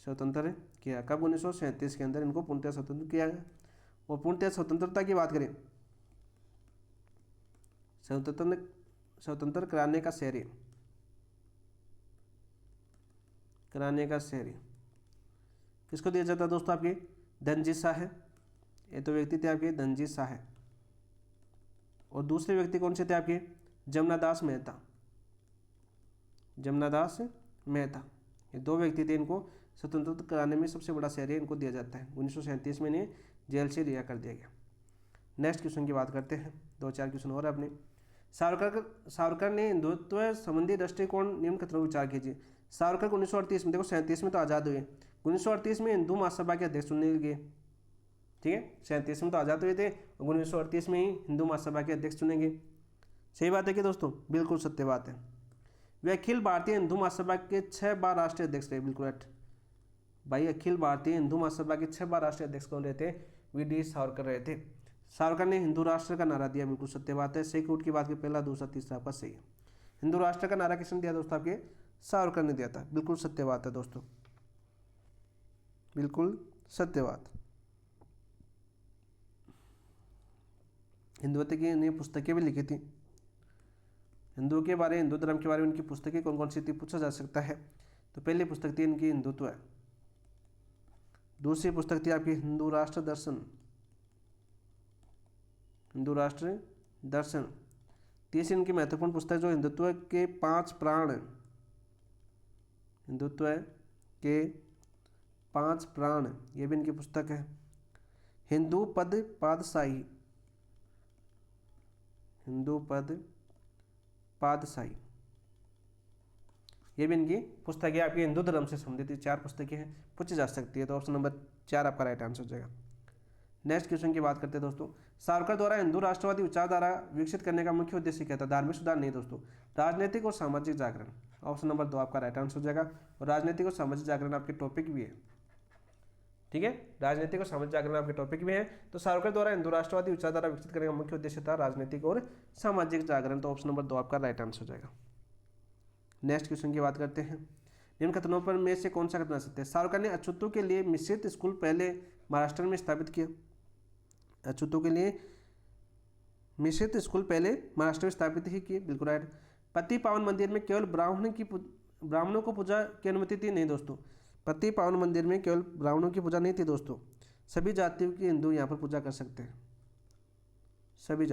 स्वतंत्र किया कब? 1937 के अंदर इनको पूर्णतया स्वतंत्र किया गया। और पूर्णतया स्वतंत्रता की बात करें, स्वतंत्र कराने का श्रेय किसको दिया जाता है दोस्तों? आपके धनजीत शाह है। ये तो व्यक्ति थे आपके धनजीत शाह है। और दूसरे व्यक्ति कौन से थे आपके? जमनादास मेहता। ये दो व्यक्ति थे, इनको स्वतंत्र कराने में सबसे बड़ा श्रेय इनको दिया जाता है। 1937 में इन्हें जेल से रिहा कर दिया गया। नेक्स्ट क्वेश्चन की बात करते हैं। 2-4 क्वेश्चन और अपने। सावरकर ने हिंदुत्व संबंधी दृष्टिकोण निम्न कथनों पर विचार कीजिए। सावरकर को 1938 में, देखो 37 में तो आज़ाद हुए, 1938 में हिंदू महासभा के अध्यक्ष चुने गए। ठीक है, 37 में तो आज़ाद हुए थे, 1938 में ही हिंदू महासभा के अध्यक्ष चुनेंगे। सही बात है कि दोस्तों? बिल्कुल सत्य बात है। वे अखिल भारतीय हिंदू महासभा के 6 बार राष्ट्रीय अध्यक्ष रहे, बिल्कुल राइट भाई। अखिल भारतीय हिंदू महासभा के 6 बार राष्ट्रीय अध्यक्ष कौन रहे थे? वी.डी. सावरकर रहे थे। सावरकर ने हिंदू राष्ट्र का नारा दिया, बिल्कुल सत्य बात है। सही कोट की बात की पहला दूसरा तीसरा आपका सही है। हिंदू राष्ट्र का नारा किसने दिया दोस्तों? आपके सावरकर ने दिया था, बिल्कुल सत्य बात है दोस्तों, बिल्कुल सत्य बात। हिंदुत्व की इन्हें पुस्तकें भी लिखी थी, हिंदुओं के बारे हिंदू धर्म के बारे में इनकी पुस्तकें कौन कौन सी थी पूछा जा सकता है। तो पहली पुस्तक थी इनकी हिंदुत्व है, दूसरी पुस्तक थी आपकी हिंदू राष्ट्र दर्शन, हिंदू राष्ट्र दर्शन, तीसरी इनकी महत्वपूर्ण पुस्तक जो हिंदुत्व के 5 प्राण, हिंदुत्व के 5 प्राण, ये भी इनकी पुस्तक है। हिंदू पद पादशाही, हिंदू पद पादशाही, ये भी इनकी पुस्तकें आपकी हिंदू धर्म से संबंधित 4 पुस्तकें हैं, पूछी जा सकती है। तो ऑप्शन नंबर 4 आपका राइट आंसर हो जाएगा। नेक्स्ट क्वेश्चन की बात करते हैं दोस्तों। सावरकर द्वारा हिंदू राष्ट्रवादी विचारधारा विकसित करने का मुख्य उद्देश्य क्या था? धार्मिक सुधार नहीं दोस्तों, राजनीतिक और सामाजिक जागरण। ऑप्शन नंबर 2 आपका राइट आंसर हो जाएगा। और राजनीतिक और सामाजिक जागरण आपके टॉपिक भी है, ठीक है, राजनीतिक और सामाजिक जागरण आपके टॉपिक भी है। तो सावरकर द्वारा हिंदू राष्ट्रवादी विचारधारा विकसित करने का मुख्य उद्देश्य था राजनीतिक और सामाजिक जागरण। तो ऑप्शन नंबर 2 आपका राइट आंसर हो जाएगा। नेक्स्ट क्वेश्चन की बात करते हैं। निम्न कथनों पर में से कौन सा कथन सत्य है? सावरकर ने अछूतों के लिए मिश्रित स्कूल पहले महाराष्ट्र में स्थापित किया, अछूतों के लिए मिश्रित स्कूल पहले महाराष्ट्र में स्थापित ही किए, बिल्कुल राइट। पति पावन मंदिर में केवल ब्राह्मणों को पूजा की अनुमति थी? नहीं दोस्तों, पति पावन मंदिर में केवल ब्राह्मणों की पूजा नहीं थी दोस्तों, सभी जातियों के हिंदू यहाँ पर पूजा कर सकते हैं, सभी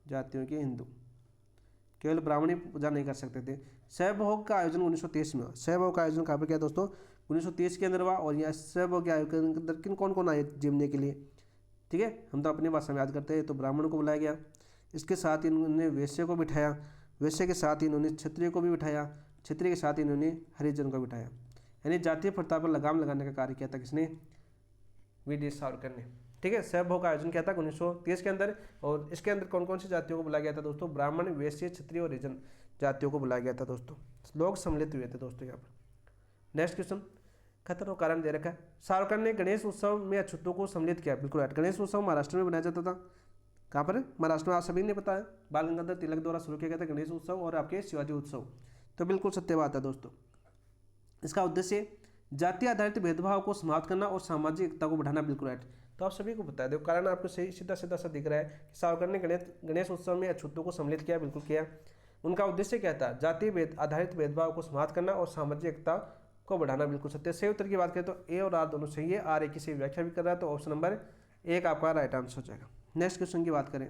जातियों के हिंदू, केवल ब्राह्मणी पूजा नहीं कर सकते थे। सहभोग का आयोजन 1930 में हुआ। सहभोग का आयोजन कहाँ पर किया दोस्तों? 1930 के अंदर हुआ। और यह सहभोग के आयोजन के अंदर किन कौन कौन आए जीवने के लिए? ठीक है, हम तो अपनी भाषा में याद करते हैं। तो ब्राह्मणों को बुलाया गया, इसके साथ इन्होंने वैश्य को बिठाया, वैश्य के साथ इन्होंने क्षत्रिय को भी बिठाया, क्षत्रिय के साथ इन्होंने हरिजन को बिठाया। यानी जातीय प्रथा पर लगाम लगाने का कार्य किया था किसने? वी.डी. सावरकर ने। ठीक है, सहभोग का आयोजन किया था 1930 के अंदर। और इसके अंदर कौन कौन सी जातियों को बुलाया गया था दोस्तों? ब्राह्मण, वैश्य, क्षत्रिय और हरिजन जातियों को बुलाया गया था दोस्तों। लोग सम्मिलित हुए थे दोस्तों यहाँ पर। नेक्स्ट क्वेश्चन, खतर और कारण दे रखा है। सावरकर ने गणेश उत्सव में अछूतों को सम्मिलित किया, बिल्कुल राइट। गणेश उत्सव महाराष्ट्र में बनाया जाता था, कहाँ पर? महाराष्ट्र में। आप सभी ने पता है, बाल गंगाधर तिलक द्वारा शुरू किया गया था गणेश उत्सव और आपके शिवाजी उत्सव। तो बिल्कुल सत्य बात है दोस्तों। इसका उद्देश्य जाति आधारित भेदभाव को समाप्त करना और सामाजिक एकता को बढ़ाना, बिल्कुल राइट। तो आप सभी को बता दो, कारण आपको सही सीधा सीधा सा दिख रहा है कि सावरकर ने गणेश उत्सव में अछूतों को सम्मिलित किया, बिल्कुल किया। उनका उद्देश्य क्या था? जाति आधारित भेदभाव को समाप्त करना और सामाजिक एकता को बढ़ाना, बिल्कुल सत्य। सही उत्तर की बात करें तो ए और आर दोनों सही है। आर एक की सही व्याख्या भी कर रहा है, तो ऑप्शन नंबर 1 आपका राइट आंसर हो जाएगा। नेक्स्ट क्वेश्चन की बात करें।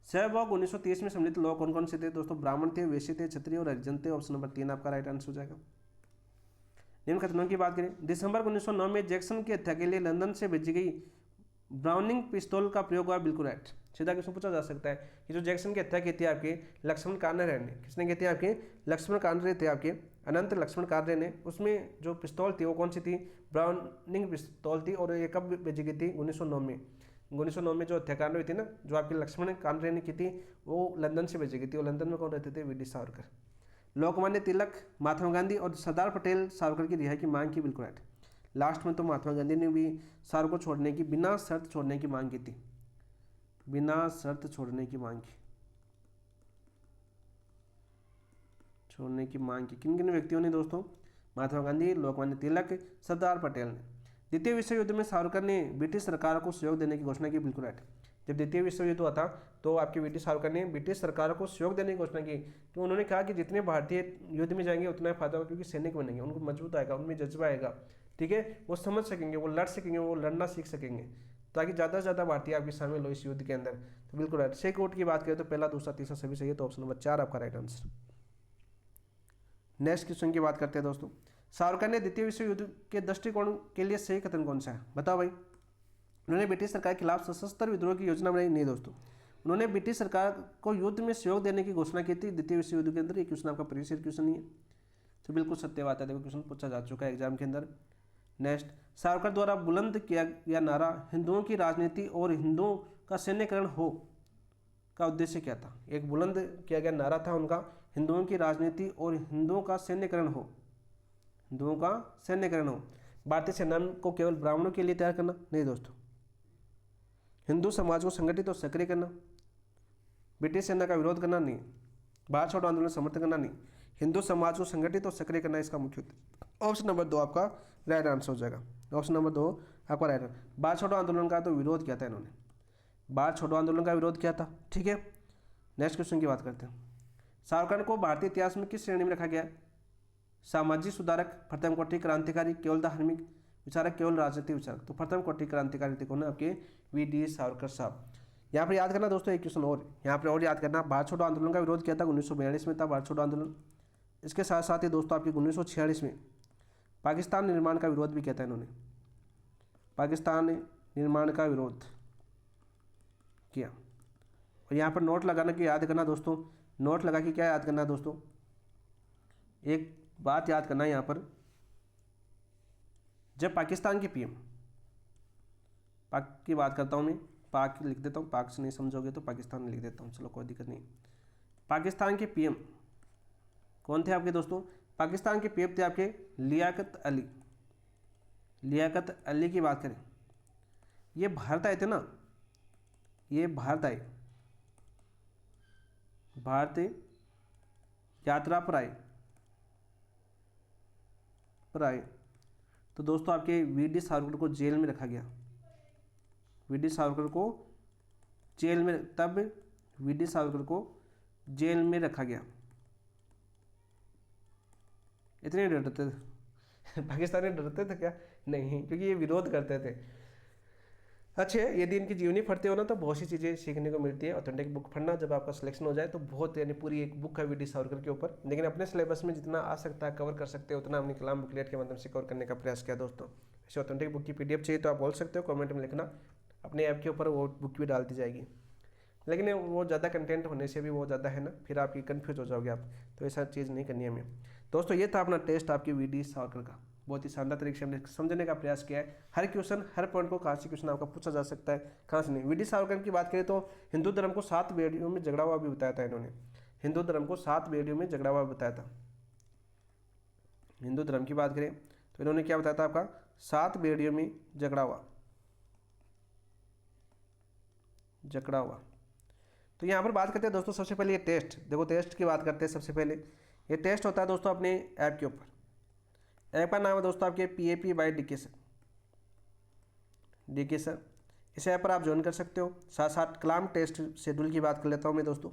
सहभोग 1930 में सम्मिलित लोग कौन कौन से थे दोस्तों? ब्राह्मण थे, वैश्य थे, क्षत्रिय और हरिजन थे। ऑप्शन नंबर 3 आपका राइट आंसर हो जाएगा। निम्न कथनों की बात करें। दिसंबर 1909 में जैक्सन की हत्या के लिए लंदन से भेजी गई ब्राउनिंग पिस्तौल का प्रयोग हुआ, बिल्कुल राइट। सीधा क्वेश्चन पूछा जा सकता है कि जो जैक्सन की हत्या की थी आपके लक्ष्मण कानरे ने, किसने की थी? आपके लक्ष्मण कानरे थे, आपके अनंत लक्ष्मण कानरे ने। उसमें जो पिस्तौल थी वो कौन सी थी? ब्राउनिंग पिस्तौल थी। और ये कब भेजी गई थी? 1909 में। 1909 में जो हत्याकांड हुई थी ना, जो आपके लक्ष्मण कानरे ने की थी, वो लंदन से भेजी गई थी। और लंदन में कौन रहते थे? वी.डी. सावरकर। लोकमान्य तिलक, महात्मा गांधी और सरदार पटेल सावरकर की रिहाई की मांग की, बिल्कुल राइट। लास्ट में तो महात्मा गांधी ने भी सावरकर को छोड़ने की, बिना शर्त छोड़ने की मांग की थी, बिना शर्त छोड़ने की मांग की, छोड़ने की मांग की। किन किन व्यक्तियों ने दोस्तों? महात्मा गांधी, लोकमान्य तिलक, सरदार पटेल ने। द्वितीय विश्व युद्ध में सावरकर ने ब्रिटिश सरकार को सहयोग देने की घोषणा की, बिल्कुल राइट। जब द्वितीय विश्व युद्ध हुआ था तो आपके वी.डी. सावरकर ने ब्रिटिश सरकार को सहयोग देने की घोषणा की। तो उन्होंने कहा कि जितने भारतीय युद्ध में जाएंगे उतना फायदा होगा, क्योंकि सैनिक बनेंगे, उनको मजबूत आएगा, उनमें जज्बा आएगा, ठीक है, वो समझ सकेंगे, वो लड़ सकेंगे, वो लड़ना सीख सकेंगे, ताकि ज़्यादा से ज़्यादा भारतीय आपके शामिल हो इस युद्ध के अंदर। तो बिल्कुल राइट। सही कोट की बात करें तो पहला, दूसरा, तीसरा सभी सही है। तो ऑप्शन नंबर 4 आपका राइट आंसर। नेक्स्ट क्वेश्चन की बात करते हैं दोस्तों। सावरकर ने द्वितीय विश्व युद्ध के दृष्टिकोण के लिए सही कथन कौन सा है? बताओ भाई। उन्होंने ब्रिटिश सरकार के खिलाफ सशस्त्र विद्रोह की योजना बनाई? नहीं दोस्तों, उन्होंने ब्रिटिश सरकार को युद्ध में सहयोग देने की घोषणा की थी द्वितीय विश्व युद्ध के अंदर। ये क्वेश्चन आपका प्रीवियस ईयर क्वेश्चन नहीं है, तो बिल्कुल सत्य बात है। देखो क्वेश्चन पूछा जा चुका है एग्जाम के अंदर। नेक्स्ट, सावरकर द्वारा बुलंद किया गया नारा हिंदुओं की राजनीति और हिंदुओं का सैन्यकरण हो का उद्देश्य क्या था? एक बुलंद किया गया नारा था उनका, हिंदुओं की राजनीति और हिंदुओं का सैन्यकरण हो, हिंदुओं का सैन्यकरण हो। भारतीय सेना को केवल ब्राह्मणों के लिए तैयार करना नहीं दोस्तों, हिंदू समाज को संगठित और सक्रिय करना, ब्रिटिश सेना का विरोध करना नहीं, भारत छोड़ो आंदोलन समर्थन करना नहीं, हिंदू समाज को संगठित और सक्रिय करना इसका मुख्य उद्देश्य। ऑप्शन नंबर 2 आपका राइट आंसर हो जाएगा। ऑप्शन नंबर 2 आपका राइट आंसर। भारत छोड़ो आंदोलन का तो विरोध किया था इन्होंने, भारत छोड़ो आंदोलन का विरोध किया था। ठीक है, नेक्स्ट क्वेश्चन की बात करते हैं। सावरकर को भारतीय इतिहास में किस श्रेणी में रखा गया? सामाजिक सुधारक, प्रथम कोटि क्रांतिकारी, केवल धार्मिक विचारक, केवल राजनीतिक विचारक। तो प्रथम कोटि क्रांतिकारी थे कौन है? आपके वी.डी. सावरकर साहब। यहाँ पर याद करना दोस्तों, एक क्वेश्चन और यहाँ पर और याद करना, भारत छोड़ो आंदोलन का विरोध किया था 1942 में था भारत छोड़ो आंदोलन। इसके साथ साथ ही दोस्तों आपके 1946 में पाकिस्तान निर्माण का विरोध भी किया था इन्होंने, पाकिस्तान निर्माण का विरोध किया। और यहाँ पर नोट लगाना कि याद करना दोस्तों, नोट लगा कि क्या याद करना है दोस्तों, एक बात याद करना है यहाँ पर, जब पाकिस्तान के पीएम, पाक की बात करता हूँ मैं, पाक लिख देता हूँ, पाक से नहीं समझोगे तो पाकिस्तान लिख देता हूँ, चलो कोई दिक्कत नहीं। पाकिस्तान के पीएम कौन थे आपके दोस्तों? पाकिस्तान के पीएम थे आपके लियाकत अली। लियाकत अली की बात करें, ये भारत आए थे ना, ये भारत आए, भारतीय यात्रा पर आए तो दोस्तों आपके वी.डी. सावरकर को जेल में रखा गया, वी.डी. सावरकर को जेल में, तब वी.डी. सावरकर को जेल में रखा गया। इतने डरते थे पाकिस्तानी डरते थे क्या? नहीं, क्योंकि ये विरोध करते थे। अच्छा, यदि इनकी जीवनी पढ़ते हो ना तो बहुत सी चीज़ें सीखने को मिलती है। ऑथेंटिक बुक पढ़ना, जब आपका सिलेक्शन हो जाए तो बहुत, यानी पूरी एक बुक है वी.डी. सावरकर के ऊपर, लेकिन अपने सिलेबस में जितना आ सकता है कवर कर सकते हो उतना हमने कलाम बुकलेट के माध्यम से कवर करने का प्रयास किया दोस्तों। ऐसे ऑथेंटिक बुक की PDF चाहिए तो आप बोल सकते हो, कमेंट में लिखना, अपने ऐप के ऊपर वो बुक भी डाल दी जाएगी। लेकिन वो ज़्यादा कंटेंट होने से भी वो ज़्यादा है ना, फिर आपकी कन्फ्यूज हो जाओगे आप, तो ऐसा चीज़ नहीं करनी है हमें दोस्तों। ये था अपना टेस्ट आपकी वी.डी. सावरकर का, बहुत ही शानदार तरीके से हमने समझने का प्रयास किया है। हर क्वेश्चन, हर पॉइंट को कहाँ से क्वेश्चन आपका पूछा जा सकता है, कहाँ से नहीं। वी.डी. सावरकर की बात करें तो हिंदू धर्म को 7 बेड़ियों में झगड़ा हुआ भी बताया था इन्होंने, हिंदू धर्म को 7 बेड़ियों में झगड़ा हुआ बताया था। हिंदू धर्म की बात करें तो इन्होंने क्या बताया था आपका? 7 बेड़ियों में झगड़ा हुआ। तो यहाँ पर बात करते हैं दोस्तों, सबसे पहले ये टेस्ट, देखो टेस्ट की बात करते हैं। सबसे पहले ये टेस्ट होता है दोस्तों अपने ऐप के ऊपर, ऐप का नाम है दोस्तों आपके PAP बाय DK सर। इस ऐप पर आप ज्वाइन कर सकते हो। साथ साथ कलाम टेस्ट शेड्यूल की बात कर लेता हूँ मैं दोस्तों।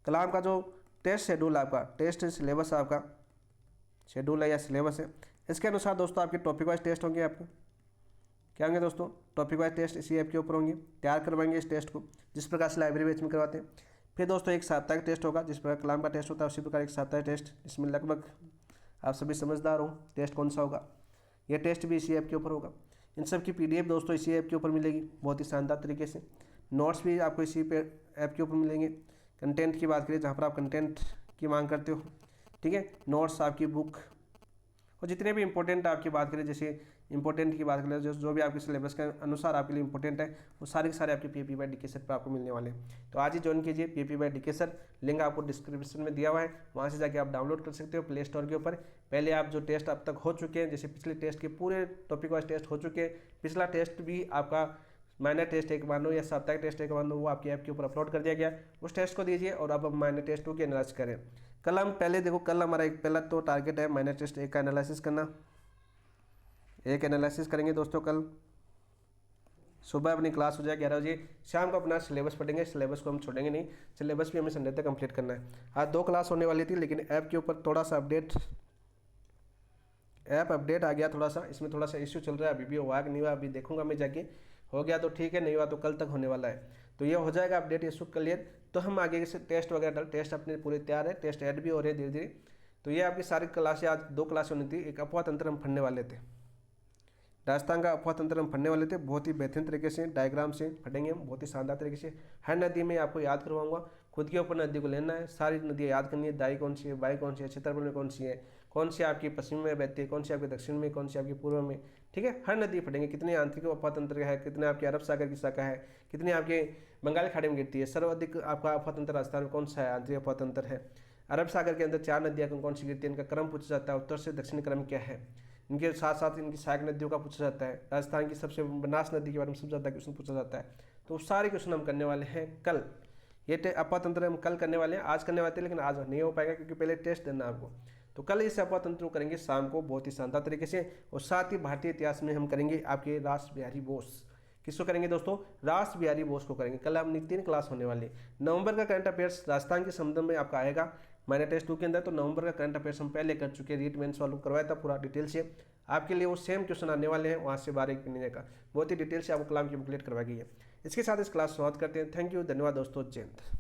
कलाम का जो टेस्ट शेड्यूल है आपका, टेस्ट सिलेबस है आपका, शेड्यूल है या सिलेबस है, इसके अनुसार दोस्तों आपके टॉपिक वाइज टेस्ट होंगे। आपको क्या होंगे दोस्तों? टॉपिक वाइज टेस्ट इसी ऐप के ऊपर होंगे। तैयार करवाएंगे इस टेस्ट को, जिस प्रकार से लाइब्रेरी बैच में करवाते हैं। फिर दोस्तों एक साप्ताहिक टेस्ट होगा, जिस प्रकार कलाम का टेस्ट होता है उसी प्रकार एक साप्ताहिक टेस्ट, इसमें लगभग आप सभी समझदार हो टेस्ट कौन सा होगा। यह टेस्ट भी इसी ऐप के ऊपर होगा। इन सब की PDF दोस्तों इसी ऐप के ऊपर मिलेगी, बहुत ही शानदार तरीके से। नोट्स भी आपको इसी ऐप के ऊपर मिलेंगे। कंटेंट की बात करें, जहाँ पर आप कंटेंट की मांग करते हो, ठीक है, नोट्स, आपकी बुक और जितने भी इंपॉर्टेंट आपकी बात करें, जैसे इंपॉर्टेंट की बात करें, जो भी आपके सिलेबस के अनुसार आपके लिए इंपॉर्टेंट है, वो सारे के सारे आपके PAP बाय DK सर पर आपको मिलने वाले हैं। तो आज ही ज्वाइन कीजिए PAP by DK sir, link आपको डिस्क्रिप्शन में दिया हुआ है, वहाँ से जाके आप डाउनलोड कर सकते हो प्ले स्टोर के ऊपर। पहले आप जो टेस्ट अब तक हो चुके हैं, जैसे पिछले टेस्ट के पूरे टॉपिक वाइज टेस्ट हो चुके हैं, पिछला टेस्ट भी आपका माइनर टेस्ट 1 मान लो या साप्ताहिक टेस्ट 1 मान लो, वो आपके ऐप के ऊपर अपलोड कर दिया गया, उस टेस्ट को दीजिए और अब माइनर टेस्ट 2 की एनालिसिस करें। कल हम पहले देखो, कल हमारा एक पहला तो टारगेट है माइनर टेस्ट 1 का एनालिसिस करना, एक एनालिसिस करेंगे दोस्तों। कल सुबह अपनी क्लास हो जाए 11 बजे, शाम को अपना सिलेबस पढ़ेंगे, सिलेबस को हम छोड़ेंगे नहीं, सिलेबस भी हमें संडे तक कंप्लीट करना है। आज 2 क्लास होने वाली थी, लेकिन ऐप के ऊपर थोड़ा सा ऐप अपडेट आ गया थोड़ा सा, इसमें थोड़ा सा इश्यू चल रहा है, अभी भी हुआ कि नहीं हुआ अभी देखूंगा मैं जाके, हो गया तो ठीक है, नहीं हुआ तो कल तक होने वाला है। तो ये हो जाएगा अपडेट इशू क्लियर, तो हम आगे से टेस्ट वगैरह, टेस्ट अपने पूरे तैयार है, टेस्ट ऐड भी हो रहे हैं धीरे धीरे। तो ये आपकी सारी क्लासें, आज 2 क्लासें होनी थी। एक अपवाह तंत्र हम पढ़ने वाले थे, राजस्थान का अपवाह तंत्र हम पढ़ने वाले थे, बहुत ही बेहतरीन तरीके से डायग्राम से पढ़ेंगे हम, बहुत ही शानदार तरीके से। हर नदी में आपको याद करवाऊंगा, खुद के ऊपर नदी को लेना है, सारी नदियाँ याद करनी है, दाई कौन सी है, बाई कौन सी है, क्षेत्रफल में कौन सी है, कौन सी आपकी पश्चिम में बहती है, कौन सी आपके दक्षिण में, कौन सी आपकी पूर्व में, ठीक है। हर नदी पढ़ेंगे, कितने आंतरिक अपवाह तंत्र है, कितने आपके अरब सागर की शाखा है, कितने आपके बंगाल खाड़ी में गिरती है, सर्वाधिक आपका अपवाह तंत्र राजस्थान में कौन सा है, आंतरिक अपवाह तंत्र है। अरब सागर के अंदर 4 नदियाँ कौन सी गिरती है, इनका क्रम पूछा जाता है, उत्तर से दक्षिण क्रम क्या है। इनके साथ साथ इनकी सहायक नदियों का पूछा जाता है, राजस्थान की सबसे बनास नदी के बारे में सबसे ज़्यादा क्वेश्चन पूछा जाता है। तो सारे क्वेश्चन हम करने वाले हैं कल। ये अपातंत्र हम कल करने वाले हैं, आज करने वाले थे लेकिन आज नहीं हो पाएगा क्योंकि पहले टेस्ट देना है आपको। तो कल इस अपातंत्र को करेंगे शाम को बहुत ही शानदार तरीके से, और साथ ही भारतीय इतिहास में हम करेंगे आपके रास बिहारी बोस। किसको करेंगे दोस्तों? रास बिहारी बोस को करेंगे। कल हम 3 क्लास होने वाली है। नवंबर का करंट अफेयर्स राजस्थान के संबंध में आपका आएगा मैंने टेस्ट 2 के अंदर। तो नवंबर का करंट अफेयर्स हम पहले कर चुके हैं, रीट मेंस वालों को करवाया था पूरा डिटेल से। आपके लिए वो सेम क्वेश्चन आने वाले हैं, वहाँ से 12 महीने का बहुत ही डिटेल से आपको कलाम की बुकलेट करवाई गई है। इसके साथ इस क्लास समाप्त करते हैं। थैंक यू, धन्यवाद दोस्तों, जय हिंद।